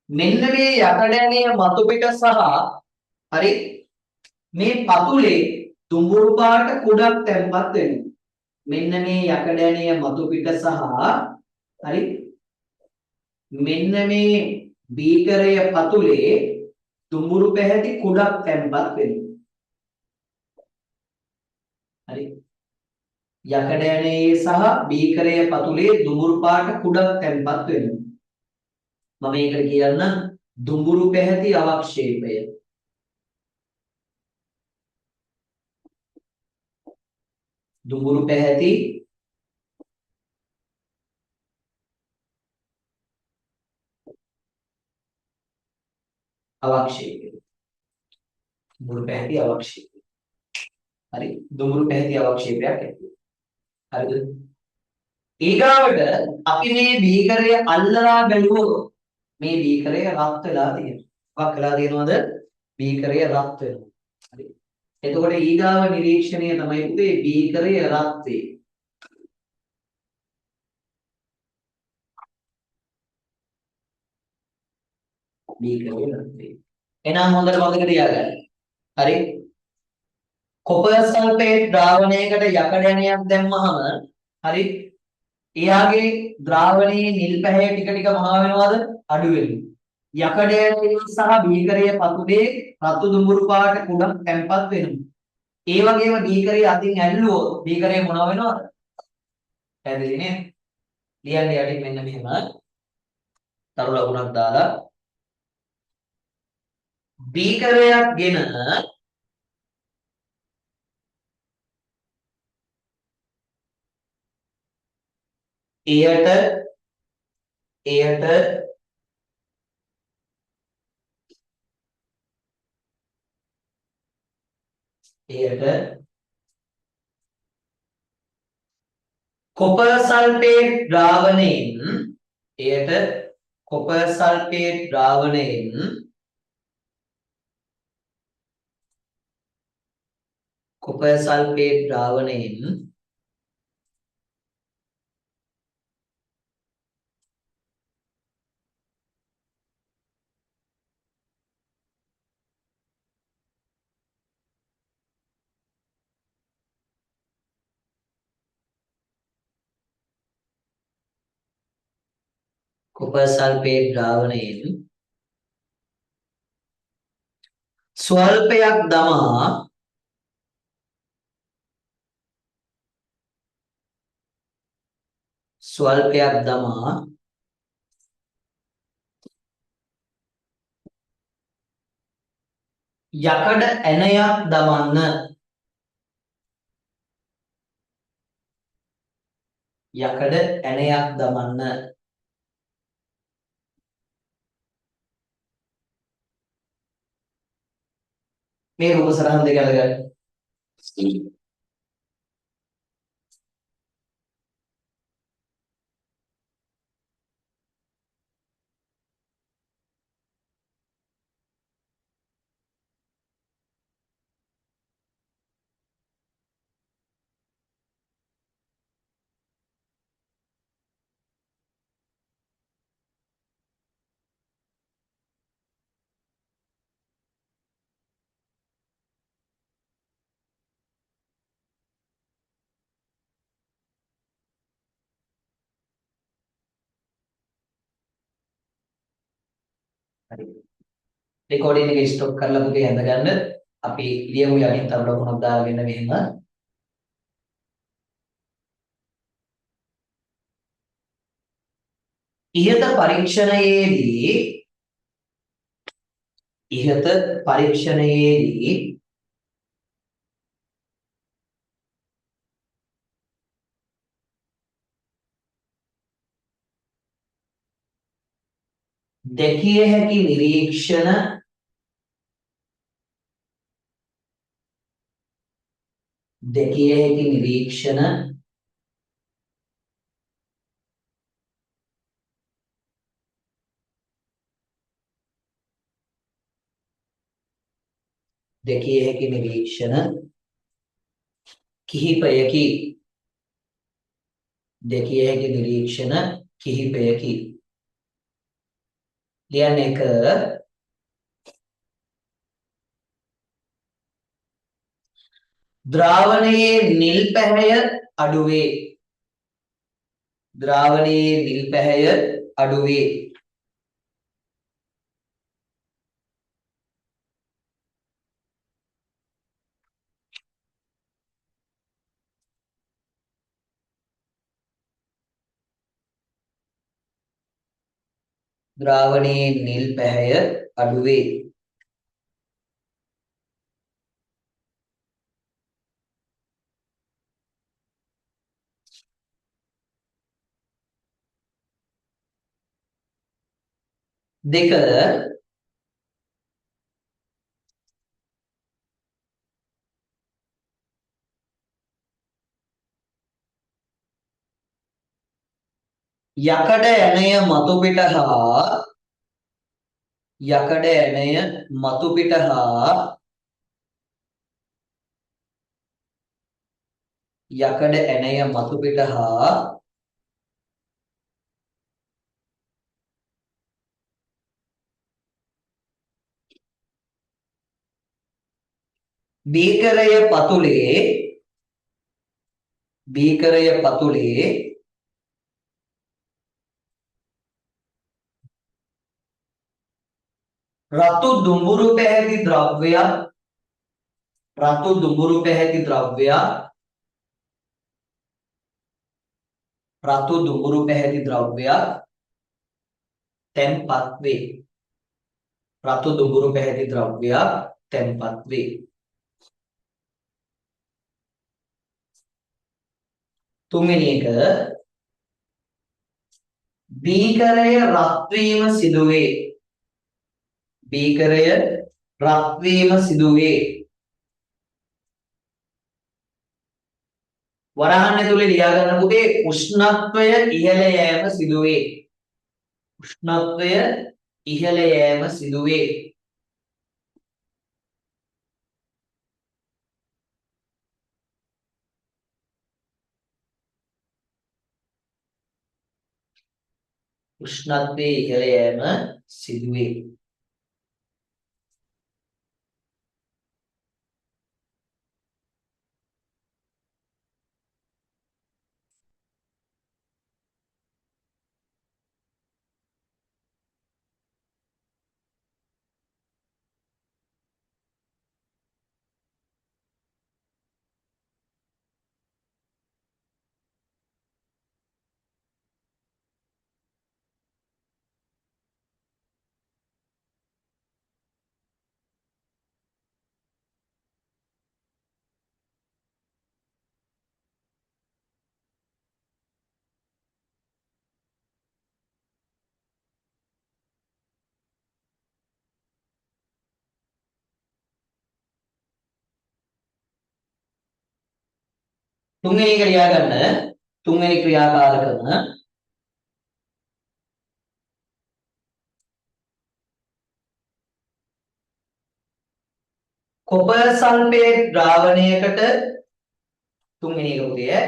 මෙන්න මේ යකඩණිය මතු පිට සහ හරි මේ පතුලේ දුඹුරු පාට කුඩක් තැම්පත් වෙනවා. මෙන්න මේ යකඩණිය මතු පිට සහ හරි මෙන්න මේ බීකරය පතුලේ දුඹුරු පැහැති කුඩක් තැම්පත් වෙනවා. හරි යකඩෑනයේ සහ බීකරයේ පතුලේ දුඹුරු පාට කුඩක් තැම්පත් වෙනවා. මම මේකට කියන්න දුඹුරු පැහැති අවක්ෂේපය. දුඹුරු පැහැති අවක්ෂේපය. දුඹුරු පැහැති අවක්ෂේපය. හරි දුඹුරු පැහැති අවක්ෂේපයක් ඇති. හරිද? ඊගාවට අපි මේ බීකරය අල්ලලා බැලුවොත් මේ බීකරය රත් වෙලා තියෙනවා. මොකක් වෙලා තියෙනවද? බීකරය රත් වෙනවා. හරි. එතකොට ඊගාව නිරීක්ෂණය තමයි පුතේ බීකරය රත් වේ. බීකරය රත් වේ. එහෙනම් හොඳට මතක තියාගන්න. හරි. කොපර් සල්ෆේට් ද්‍රාවණයකට යකඩ දැම්මහම හරි එයාගේ ද්‍රාවණයේ නිල් පැහැය ටික ටික මහා වෙනවද? අඩු වෙනවා. යකඩ සහ බීකරයේ පතුලේ රතු දුඹුරු පාට කුඩක් තැම්පත් වෙනවා. ඒ වගේම බීකරය අතින් ඇල්ලුවොත් බීකරය මොනව වෙනවද? පැහැදිලි නේද? ලියන්න යටින් මෙන්න මෙහෙම තරු ලකුණක් දාලා බීකරයක් ගෙන එයට කොපර් සල්ෆේට් ද්‍රාවණයෙන් එයට කොපර් සල්ෆේට් ද්‍රාවණයෙන් කොපර් සල්ෆේට් ද්‍රාවණයෙන් කොපර් සල්ෆේට් ද්‍රාවණයෙන් ස්වල්පයක් දමා යකඩ ඇණයක් දමන්න. යකඩ ඇණයක් දමන්න. මේ රූප සටහන් දෙක අරගන්න. හරි. රෙකෝඩින් එක ස්ටොප් කරලා පුතේ හඳගන්න. අපි ලියමු යටින් තව ලකුණක් දාගෙන මෙහෙම. ඉහත පරීක්ෂණයේදී දැකිය හැකි නිරීක්ෂණ කිහිපයකි ලියන එක ද්‍රාවණයේ නිල් පැහැය අඩුවේ දෙක යකඩ ඇණය මතු පිට හා බීකරය පතුලේ රතු දුඹුරු පැහැති ද්‍රව්‍යයක් තැන්පත් වේ. තුන්වෙනි එක බීකරය රත් වීම සිදුවේ. වරහන් ඇතුලේ ලියා ගන්න පුතේ උෂ්ණත්වය ඉහළ යෑම සිදුවේ. තුන්වෙනි එක ලියා ගන්න. තුන්වෙනි ක්‍රියාකාරකම කොපර් සල්ෆේට් ද්‍රාවණයකට තුන්වෙනි එක උදේ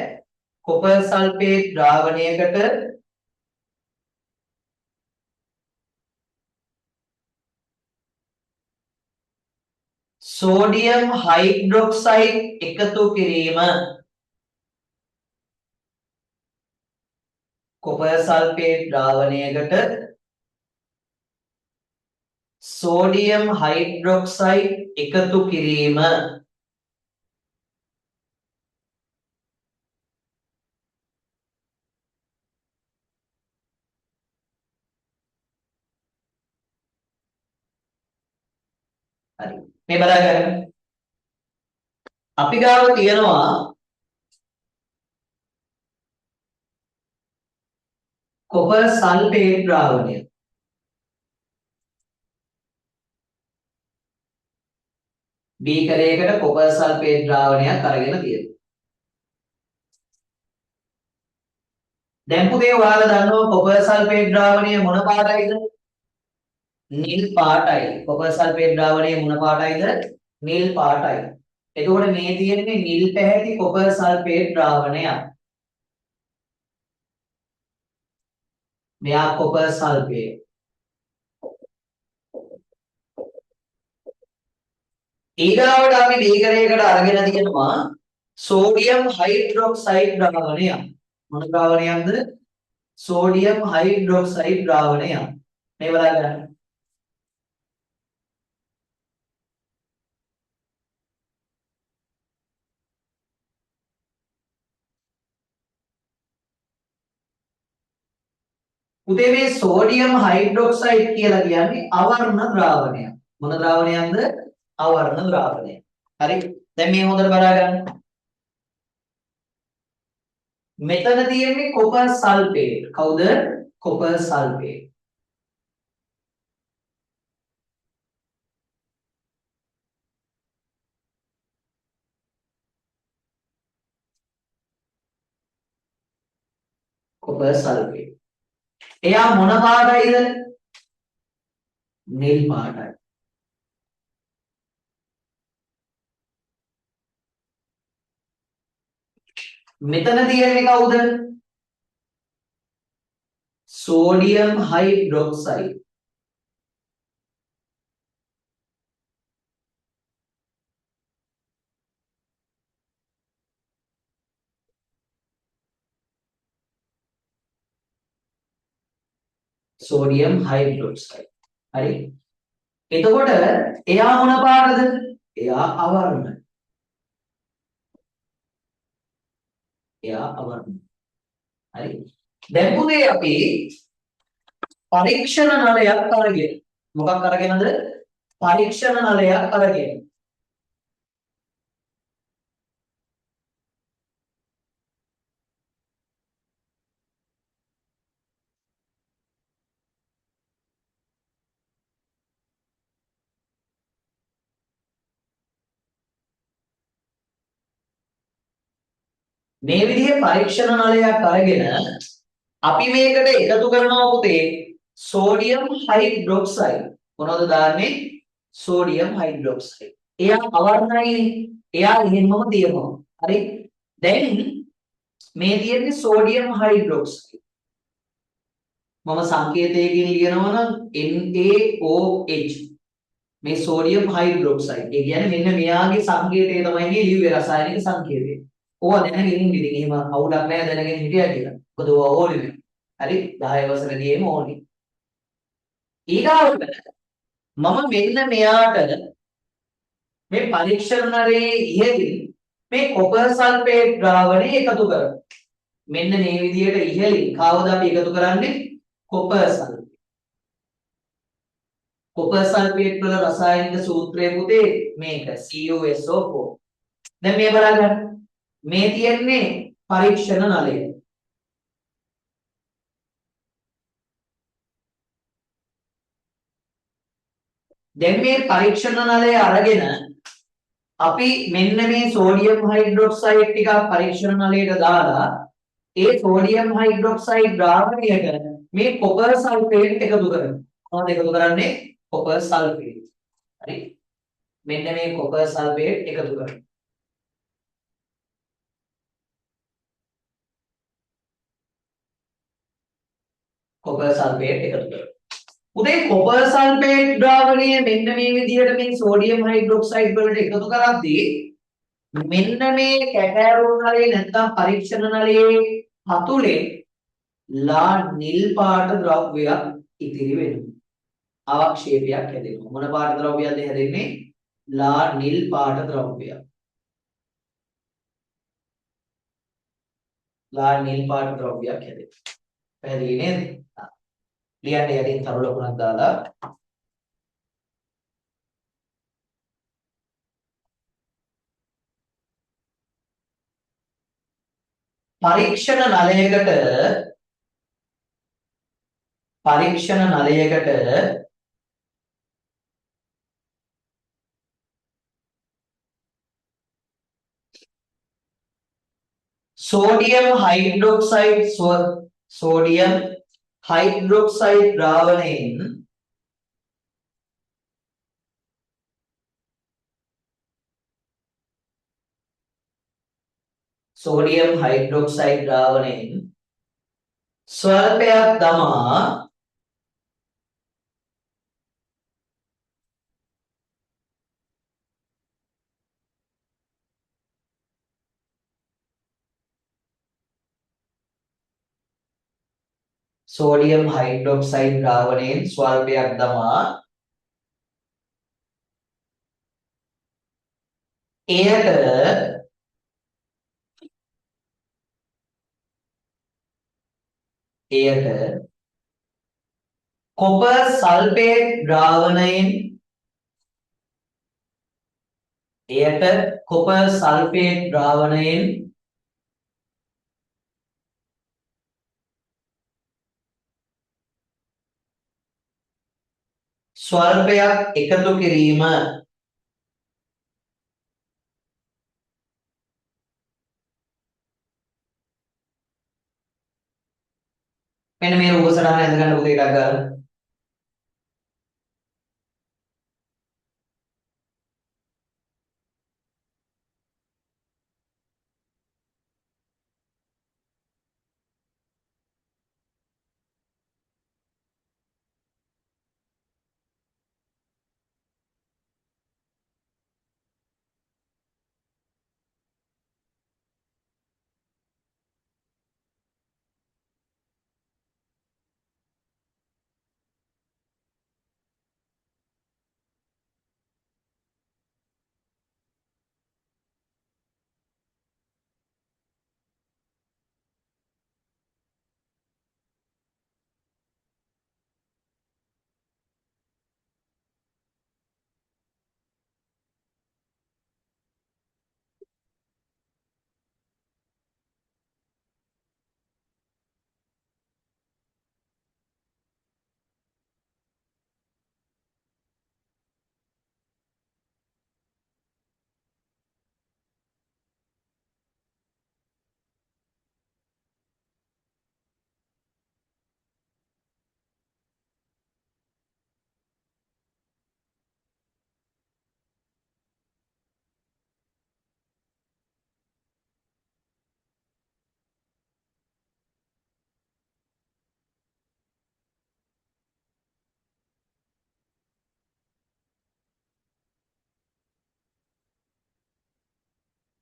කොපර් සල්ෆේට් ද්‍රාවණයකට සෝඩියම් හයිඩ්‍රොක්සයිඩ් එකතු කිරීම. කොපර් සල්ෆේට් ද්‍රාවණයකට සෝඩියම් හයිඩ්‍රොක්සයිඩ් එකතු කිරීම. හරි. මේ බලන්න. අපි ගාව තියෙනවා කොපර් සල්ෆේට් ද්‍රාවණය. බීකරයකට කොපර් සල්ෆේට් ද්‍රාවණයක් අරගෙන තියෙනවා. දැන් පුතේ ඔයාලා දන්නවා කොපර් සල්ෆේට් ද්‍රාවණය මොන පාටයිද? නිල් පාටයි. කොපර් සල්ෆේට් ද්‍රාවණය මොන පාටයිද? නිල් පාටයි. එතකොට මේ තියෙන්නේ නිල් පැහැති කොපර් සල්ෆේට් ද්‍රාවණයක්. මෙයා කොපර් සල්ෆේට්. ඊගාවට අපි බීකරයකට අරගෙන තියෙනවා සෝඩියම් හයිඩ්‍රොක්සයිඩ් ද්‍රාවණයක්. මොන ද්‍රාවණයක්ද? Sodium hydroxide ද්‍රාවණයක්. මේ බලන්න. උදේ මේ සෝඩියම් හයිඩ්‍රොක්සයිඩ් කියලා කියන්නේ අවර්ණ ද්‍රාවණයක්. මොන ද්‍රාවණයක්ද? අවර්ණ ද්‍රාවණය. හරි. දැන් මේ හොඳට බලා ගන්න. මෙතන තියෙන්නේ කොපර් සල්ෆේට්. කවුද? Copper sulphate. Copper sulphate. එයා මොන පාටයිද? නිල් පාටයි. මෙතන තියෙන්නේ කවුද? Sodium hydroxide. Sodium hydroxide. හරි. එතකොට එයා මොන පාටද? එයා අවර්ණ. එයා අවර්ණ. හරි. දැන් පුතේ අපි පරීක්ෂණ නලයක් අරගෙන මොකක් අරගෙනද? පරීක්ෂණ නලයක් අරගෙන මේ විදිහේ පරීක්ෂණ නලයක් අරගෙන අපි මේකට එකතු කරනවා පුතේ සෝඩියම් හයිඩ්‍රොක්සයිඩ්. මොනවද දාන්නේ? Sodium hydroxide. එයා අවර්ණයිනේ. එයා එහෙමම තියෙනවා. හරි. දැන් මේ තියෙන්නේ සෝඩියම් හයිඩ්‍රොක්සයිඩ්. මම සංකේතයකින් ලියනවා නම් NaOH. මේ සෝඩියම් හයිඩ්‍රොක්සයිඩ්. ඒ කියන්නේ මෙන්න මෙයාගේ සංකේතය තමයි මේ ලියුවේ රසායනික සංකේතය. ඕවා දැනගෙන ඉන්න ඉතින් එහෙම අවුලක් නැහැ දැනගෙන හිටියා කියලා. මොකද ඕවා ඕනේ. හරි 10 වසරේදීම ඕනේ. ඊගාවට මම මෙන්න මෙයාට මේ පරීක්ෂණ නලයේ ඉහළින් මේ කොපර් සල්ෆේට් ද්‍රාවණය එකතු කරනවා. මෙන්න මේ විදිහට ඉහළින් කවුද අපි එකතු කරන්නේ? Copper sulphate. කොපර් සල්ෆේට් වල රසායනික සූත්‍රය පුතේ මේක CuSO4. දැන් මේ බලන්න. මේ තියෙන්නේ පරීක්ෂණ නලය. දැන් මේ පරීක්ෂණ නලය අරගෙන අපි මෙන්න මේ සෝඩියම් හයිඩ්‍රොක්සයිඩ් ටික පරීක්ෂණ නලයට දාලා ඒ සෝඩියම් හයිඩ්‍රොක්සයිඩ් ද්‍රාවණයට මේ කොපර් සල්ෆේට් එකතු කරනවා. මොනවද එකතු කරන්නේ? Copper sulphate. හරි. මෙන්න මේ කොපර් සල්ෆේට් එකතු කරනවා. කොපර් සල්ෆේට් එකතු කරනවා. උදේ කොපර් සල්ෆේට් ද්‍රාවණය මෙන්න මේ විදිහට මේ සෝඩියම් හයිඩ්‍රොක්සයිඩ් වලට එකතු කරද්දී මෙන්න මේ කැටයරුන් නලයේ නැත්නම් පරීක්ෂණ නලයේ හතුලේ ලා නිල් පාට ද්‍රව්‍යයක් ඉතිරි වෙනවා. අවක්ෂේපයක් හැදෙනවා. මොන පාට ද්‍රව්‍යයක්ද හැදෙන්නේ? ලා නිල් පාට ද්‍රව්‍යයක්. ලා නිල් පාට ද්‍රව්‍යයක් හැදෙනවා. පැහැදිලි නේද? ලියන්න යටින් තරු ලකුණක් දාලා පරීක්ෂණ නලයකට සෝඩියම් හයිඩ්‍රොක්සයිඩ් ද්‍රාවණයෙන් ස්වල්පයක් දමා සෝඩියම් හයිඩ්‍රොක්සයිඩ් ද්‍රාවණයෙන් ස්වල්පයක් දමා එයට කොපර් සල්ෆේට් ද්‍රාවණයෙන් ස්වල්පයක් එකතු කිරීම මෙන්න මේ රූප සටහන ඇඳ ගන්න පුතේ එකක් ගන්න.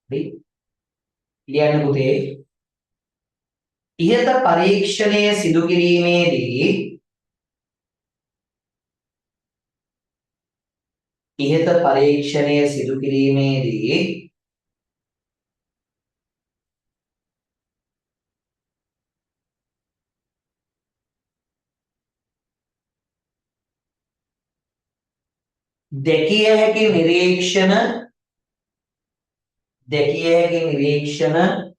හරි. ලියන්න පුතේ. ඉහත පරීක්ෂණය සිදු කිරීමේදී දැකිය හැකි නිරීක්ෂණ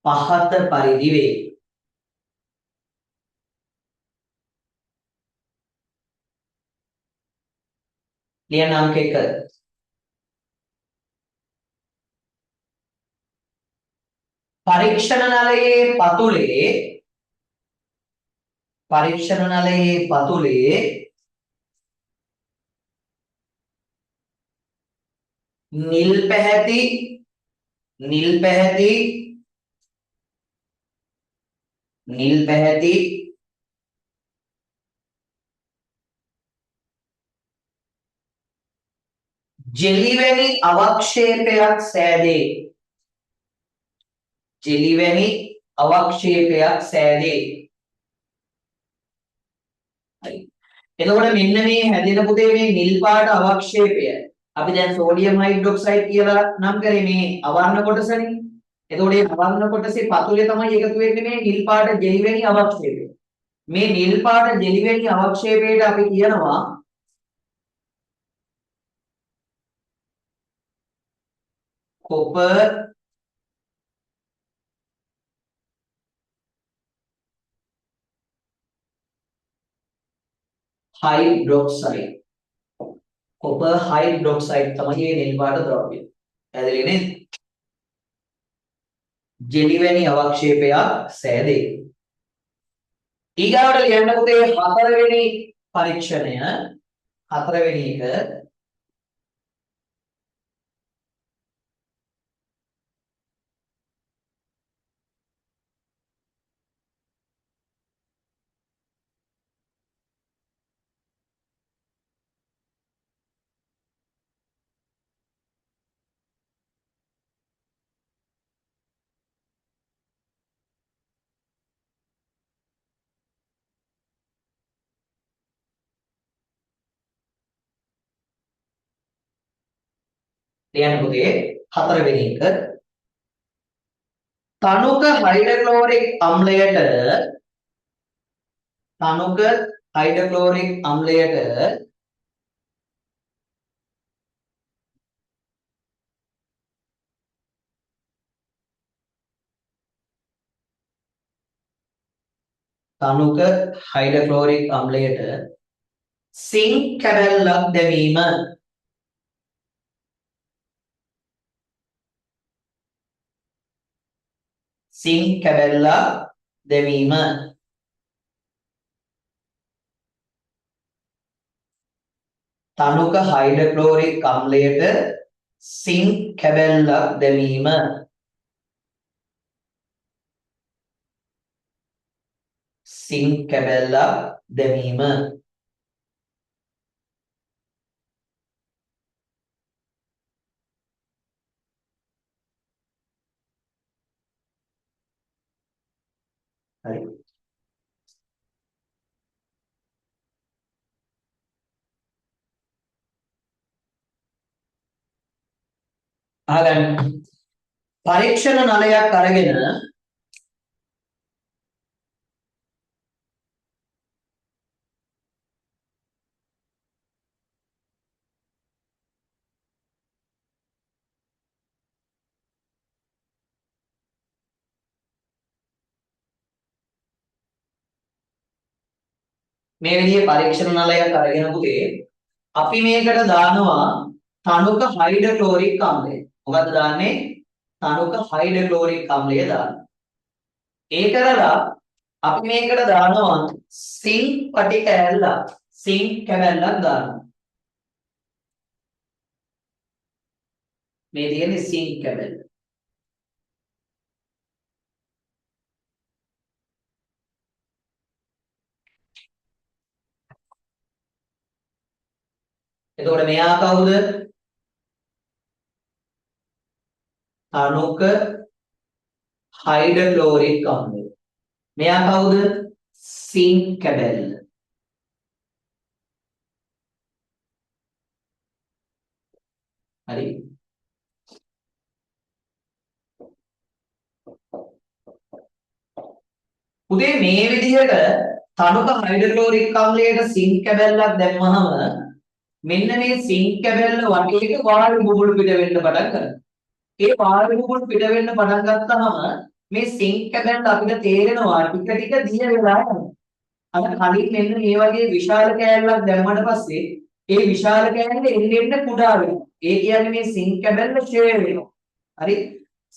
පහත පරිදි වේ. ලියන්න අංක 1. පරීක්ෂණ නලයේ පතුලේ නිල් පැහැති ජෙලි වැනි අවක්ෂේපයක් සෑදේ. හරි. එතකොට මෙන්න මේ හැදෙන පුතේ මේ නිල් පාට අවක්ෂේපය අපි දැන් සෝඩියම් හයිඩ්‍රොක්සයිඩ් කියලා නම් කරේ මේ අවර්ණ කොටසනේ. එතකොට මේ අවර්ණ කොටසේ පතුලේ තමයි එකතු වෙන්නේ මේ නිල් පාට ජෙලිවැනි අවක්ෂේපය. මේ නිල් පාට ජෙලිවැනි අවක්ෂේපයට අපි කියනවා copper hydroxide. copper hydroxide තමයි මේ නිල් පාට ද්‍රව්‍යය. පැහැදිලි නේද? ජෙලිවැනි අවක්ෂේපයක් සෑදේ. ඊගාවට ලියන්න පුතේ හතරවෙනි පරීක්ෂණය හතරවෙනි එක ලියන්න පුතේ හතරවෙනි එක තනුක හයිඩ්‍රොක්ලෝරික් අම්ලයට තනුක හයිඩ්‍රොක්ලෝරික් අම්ලයට තනුක හයිඩ්‍රොක්ලෝරික් අම්ලයට සිංක් කැබැල්ලක් දැමීම සිංක් කැබැල්ලක් දැමීම තනුක හයිඩ්‍රොක්ලෝරික් අම්ලයට සිංක් කැබැල්ලක් දැමීම සිංක් කැබැල්ලක් දැමීම හරි අහගන්න පරීක්ෂණ නලයක් අරගෙන මේ විදිහේ පරීක්ෂණ නලයක් අරගෙන පුතේ අපි මේකට දානවා තනුක හයිඩ්‍රොක්ලෝරික් අම්ලය. මොකද්ද දාන්නේ? තනුක හයිඩ්‍රොක්ලෝරික් අම්ලය දානවා. ඒ කරලා අපි මේකට දානවා සිංක් පටි කෑල්ලක්. සිංක් කැබැල්ලක් දානවා. මේ තියෙන්නේ සිංක් කැබැල්ල. එතකොට මෙයා කවුද? තනුක හයිඩ්‍රොක්ලෝරික් අම්ලය. මෙයා කවුද? සිංක් කැබැල්ල. හරි. උදේ මේ විදිහට තනුක හයිඩ්‍රොක්ලෝරික් අම්ලයට සිංක් කැබැල්ලක් දැම්මහම මෙන්න මේ සිංක් කැබැල්ල වටේට වායු බුබුළු පිට වෙන්න පටන් ගන්නවා. ඒ වායු බුබුළු පිට වෙන්න පටන් ගත්තාම මේ සිංක් කැබැල්ල අපිට තේරෙනවා ටික ටික දිය වෙලා යනවා. අර කලින් මෙන්න මේ වගේ විශාල කෑල්ලක් දැම්මට පස්සේ ඒ විශාල කෑල්ල එන්න කුඩා වෙනවා. ඒ කියන්නේ මේ සිංක් කැබැල්ල ෂේ වෙනවා. හරි?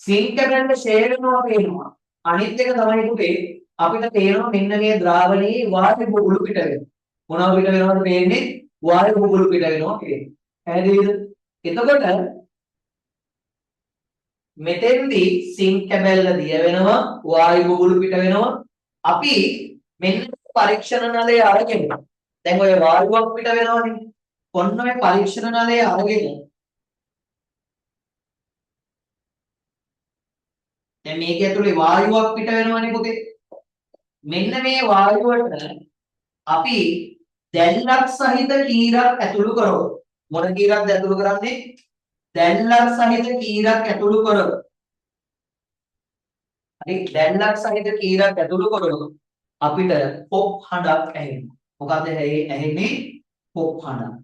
සිංක් කැබැල්ල ෂේ වෙනවා වෙනවා. අනිත් එක තමයි පුතේ අපිට තේරෙනවා මෙන්න මේ ද්‍රාවණයේ වායු බුබුළු පිට වෙනවා. මොනවද පිට වෙනවද පේන්නේ? වායු බුබුළු පිට වෙනවා කියන්නේ. පැහැදිලිද? එතකොට මෙතෙන්දී සිංක් කැබැල්ල දිය වෙනවා වායු බුබුළු පිට වෙනවා. අපි මෙන්න පරීක්ෂණ නලය අරගෙන දැන් ඔය වායුවක් පිට වෙනවනේ. ඔන්න ඔය පරීක්ෂණ නලය අරගෙන දැන් මේක ඇතුලේ වායුවක් පිට වෙනවනේ පුතේ. මෙන්න මේ වායුවට අපි දැල්ලක් සහිත කීරක් ඇතුළු කරොත් මොන කීරක්ද ඇතුළු කරන්නේ? දැල්ලක් සහිත කීරක් ඇතුළු කරොත් හරි දැල්ලක් සහිත කීරක් ඇතුළු කරොත් අපිට පොප් හඬක් ඇහෙනවා. මොකද ඇහෙන්නේ? පොප් හඬක්.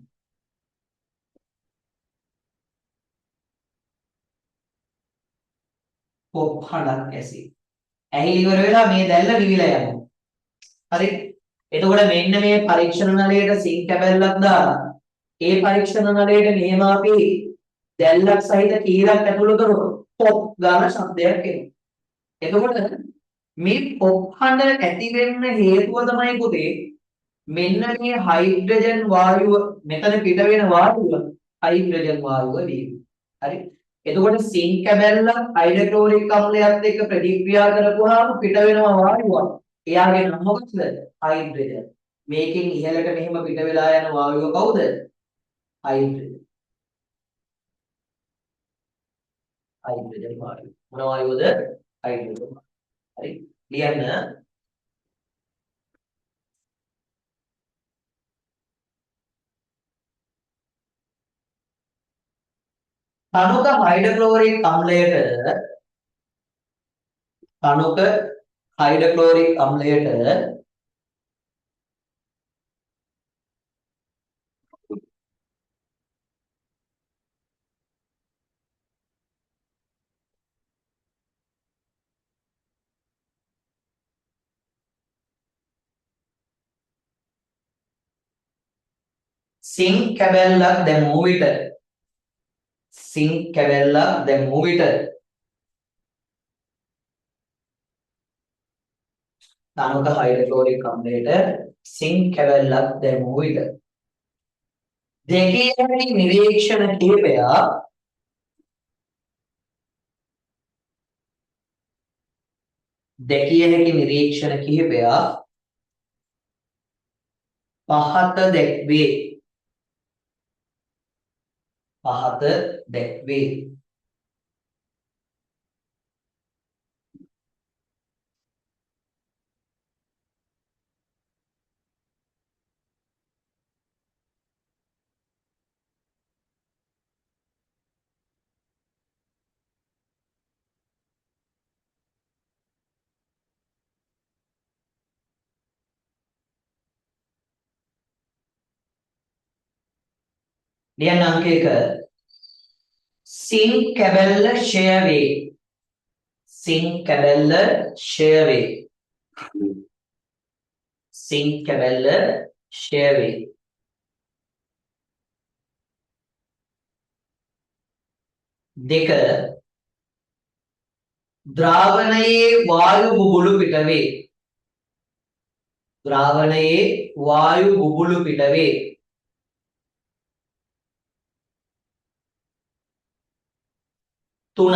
පොප් හඬක් ඇසි. ඇහිලි ඉවර වෙලා මේ දැල්ල නිවිලා යනවා. හරි. එතකොට මෙන්න මේ පරීක්ෂණ නලයට සිං කැබැල්ලක් දාලා ඒ පරීක්ෂණ නලයට මෙහෙම අපි දැල්ලක් සහිත කීරක් ඇතුළු කරොත් පොප් ගාන ශබ්දයක් එනවා. එතකොට මේ පොප් හඬ ඇති වෙන්න හේතුව තමයි පුතේ මෙන්න මේ හයිඩ්‍රජන් වායුව මෙතන පිට වෙන වායුව හයිඩ්‍රජන් වායුව වීම. හරි. එතකොට සිං කැබැල්ල හයිඩ්‍රොක්ලෝරික් අම්ලයත් එක්ක ප්‍රතික්‍රියා කරපුවාම පිට වෙනවා වායුවක්. එයාගේ නම මොකක්ද? හයිඩ්‍රජන්. මේකෙන් ඉහළට මෙහෙම පිට වෙලා යන වායුව කවුද? හයිඩ්‍රජන්. හයිඩ්‍රජන් වායුව. මොන වායුවද? හයිඩ්‍රජන්. හරි. ලියන්න. තනුක හයිඩ්‍රොක්ලෝරික් අම්ලයට සිං කැබැල්ලක් දැමූ විට තනුක හයිඩ්‍රොක්ලෝරික් අම්ලයට සිං කැබැල්ලක් දැමූ විට දෙකේ හැටි නිරීක්ෂණ කිහිපයක් පහත දැක්වේ. ලියන්න අංක 1 සිං කැබැල්ල ක්ෂය වේ. සිං කැබැල්ල ක්ෂය වේ. දෙක ද්‍රාවණයේ වායු බුබුලු පිට වේ. තුන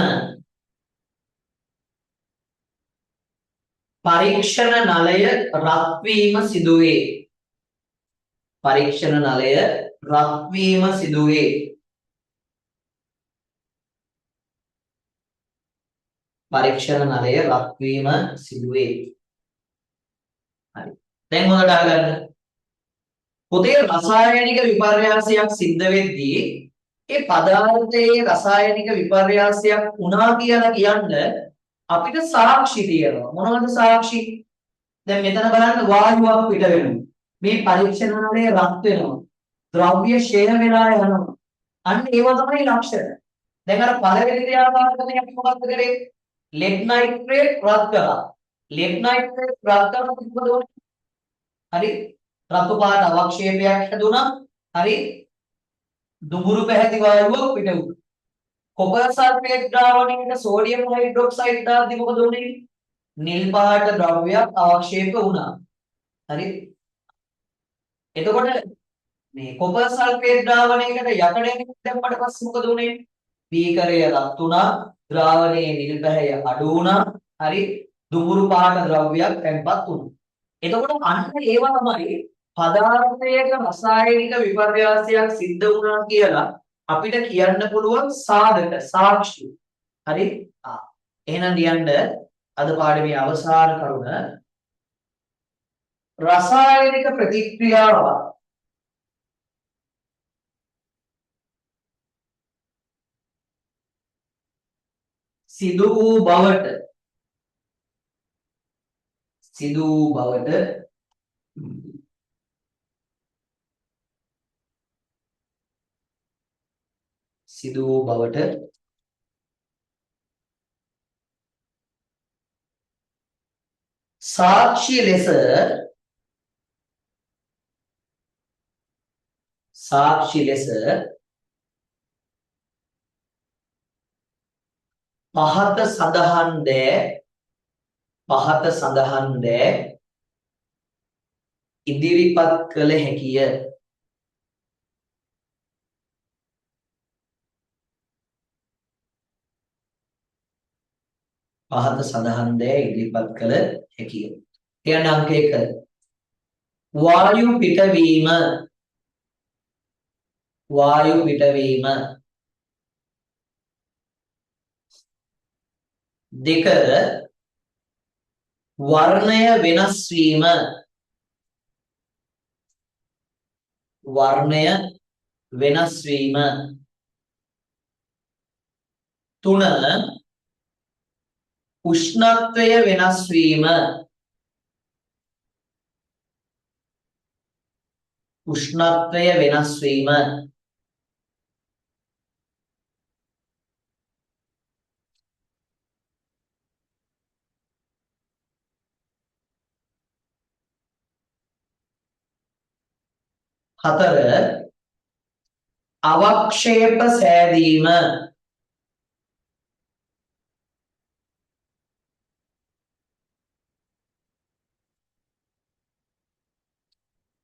පරීක්ෂණ නලය රත් වීම සිදුවේ. හරි. දැන් හොඳට අහගන්න. පොතේ රසායනික විපර්යාසයක් සිද්ධ වෙද්දී ඒ පදාර්ථයේ රසායනික විපර්යාසයක් වුණා කියලා කියන්න අපිට සාක්ෂි තියෙනවා. මොනවද සාක්ෂි? දැන් මෙතන බලන්න වායුවක් පිට වෙනවා. මේ පරීක්ෂණ නලය රත් වෙනවා. ද්‍රව්‍ය ෂය වෙලා යනවා. අන්න ඒවා තමයි ලක්ෂණ. දැන් අර පළවෙනි ක්‍රියාකාරකමයි අපි මොකක්ද කරේ? ලෙඩ් නයිට්‍රේට් රත් කළා. ලෙඩ් නයිට්‍රේට් රත් කරනකොට මොකද වෙන්නේ? හරි. රතු පාට අවක්ෂේපයක් හැදුණා. හරි. දුඹුරු පැහැති වායුවක් පිට වුණා. කොපර් සල්ෆේට් ද්‍රාවණයකට සෝඩියම් හයිඩ්‍රොක්සයිඩ් දාද්දි මොකද වුනේ? නිල් පාට ද්‍රව්‍යයක් අවක්ෂේප වුණා. හරි. එතකොට මේ කොපර් සල්ෆේට් ද්‍රාවණයකට යකඩයෙන් දැම්මට පස්සේ මොකද වුනේ? බීකරය රත් වුණා, ද්‍රාවණයේ නිල් පැහැය අඩු වුණා. හරි. දුඹුරු පාට ද්‍රව්‍යයක් තැන්පත් වුණා. එතකොට අන්න ඒවා තමයි පදාර්ථයක රසායනික විපර්යාසයක් සිද්ධ වුණා කියලා අපිට කියන්න පුළුවන් සාධක සාක්ෂි. හරි. එහෙනම් ලියන්න අද පාඩමේ අවසාන කරුණ රසායනික ප්‍රතික්‍රියාව සිදු වූ බවට සාක්ෂි ලෙස පහත සඳහන් දෑ ඉදිරිපත් කළ හැකිය. කියන අංක 1 වායු පිටවීම දෙක වර්ණය වෙනස් වීම තුන උෂ්ණත්වය වෙනස් වීම හතර අවක්ෂේප සෑදීම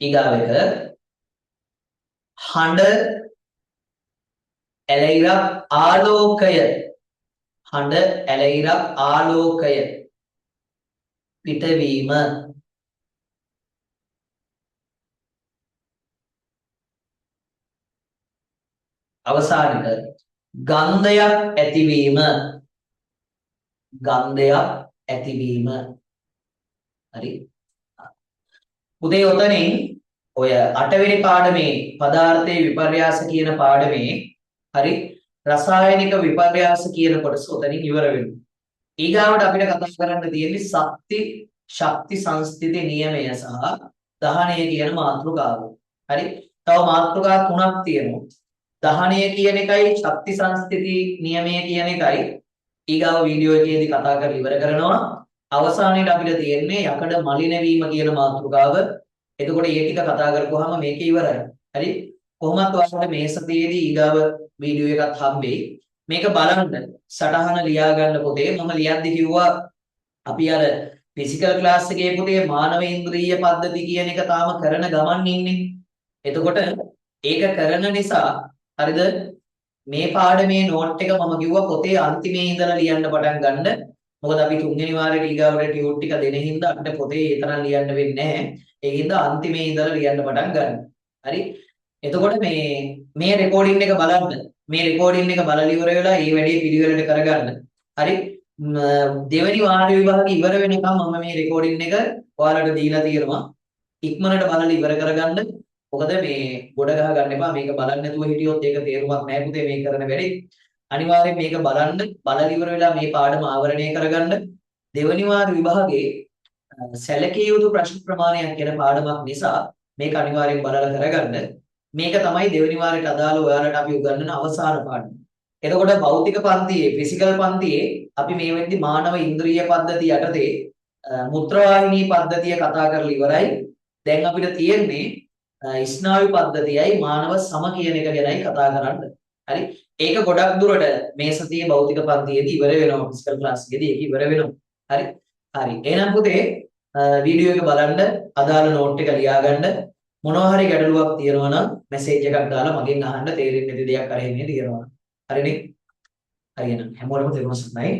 ඊගාව එක හඬ ඇලයිරක් ආලෝකය පිටවීම අවසානික ගන්ධයක් ඇතිවීම හරි පුතේ ඔතනින් ඔය 8 වෙනි පාඩමේ පදාර්ථයේ විපර්යාස කියන පාඩමේ හරි රසායනික විපර්යාස කියන කොටස ඔතනින් ඉවර වෙනවා. ඊගාවට අපිට කතා කරන්න තියෙන්නේ ශක්ති සංස්ථිති නියමය සහ දහනය කියන මාතෘකාව. හරි. තව මාතෘකා තුනක් තියෙනවා. දහනය කියන එකයි ශක්ති සංස්ථිති නියමය කියන එකයි ඊගාව වීඩියෝ එකේදී කතා කරලා ඉවර කරනවා. අවසානයේදී අපිට තියෙන්නේ යකඩ මලින වීම කියන මාතෘකාව. එතකොට මේ ටික කතා කරපුවාම මේක ඉවරයි. හරි. කොහොමත් ඔයාලට මේ සතියේදී ඊගාව වීඩියෝ එකක් හම්බෙයි. මේක බලන්න සටහන ලියා ගන්න පොතේ මම ලියද්දි කිව්වා අපි අර ෆිසිකල් ක්ලාස් එකේ පුතේ මානව ඉන්ද්‍රිය පද්ධති කියන එක තාම කරන ගමන් ඉන්නේ. එතකොට ඒක කරන නිසා හරිද මේ පාඩමේ නෝට් එක මම කිව්වා පොතේ අන්තිමේ ඉඳලා ලියන්න පටන් ගන්න. මොකද අපි තුන්වෙනි වාරේ ඊගාවට ටියුට් ටික දෙන හින්දා අපිට පොතේ ඒ තරම් ලියන්න වෙන්නේ නැහැ. ඒ හින්දා අන්තිමේ ඉඳලා ලියන්න පටන් ගන්න. හරි. එතකොට මේ රෙකෝඩින් එක බලන්න. මේ රෙකෝඩින් එක බලලා ඉවර වෙලා මේ වැඩේ පිළිවෙලට කරගන්න. හරි. දෙවෙනි වාර විභාගය ඉවර වෙනකම් මම මේ රෙකෝඩින් එක ඔයාලට දීලා තියෙනවා. ඉක්මනට බලලා ඉවර කරගන්න. මොකද මේ ගොඩ ගහ ගන්න එපා. මේක බලන්න නැතුව හිටියොත් ඒක තේරුමක් නැහැ පුතේ මේ කරන වැඩේ. අනිවාර්යෙන් මේක බලන්න බලලා ඉවර වෙලා මේ පාඩම ආවරණය කරගන්න. දෙවෙනි වාර විභාගයේ සැලකිය යුතු ප්‍රශ්න ප්‍රමාණයක් කියන පාඩමක් නිසා මේක අනිවාර්යෙන් බලලා කරගන්න. මේක තමයි දෙවෙනි වාරයට අදාළ ඔයාලට අපි උගන්වන අවසාන පාඩම. එතකොට භෞතික පන්තියේ ෆිසිකල් පන්තියේ අපි මේ වෙද්දි මානව ඉන්ද්‍රිය පද්ධතිය යටතේ මුත්‍රාවාහිනී පද්ධතිය කතා කරලා ඉවරයි. දැන් අපිට තියෙන්නේ ස්නායු පද්ධතියයි මානව සම කියන එක ගැනයි කතා කරන්න. හරි. ඒක ගොඩක් දුරට මේ සතියේ භෞතික පන්තියේදී ඉවර වෙනවා. ෆිසිකල් ක්ලාස් එකේදී ඒක ඉවර වෙනවා. හරි. හරි. එහෙනම් පුතේ වීඩියෝ එක බලන්න අදාළ නෝට් එක ලියා ගන්න. මොනවා හරි ගැටලුවක් තියෙනවා නම් මැසේජ් එකක් දාලා මගෙන් අහන්න තේරෙන්නේ නැති දෙයක් අරගෙන තියෙනවා. හරිනේ? හරි එහෙනම් හැමෝටම තේරුම් ගන්නයි.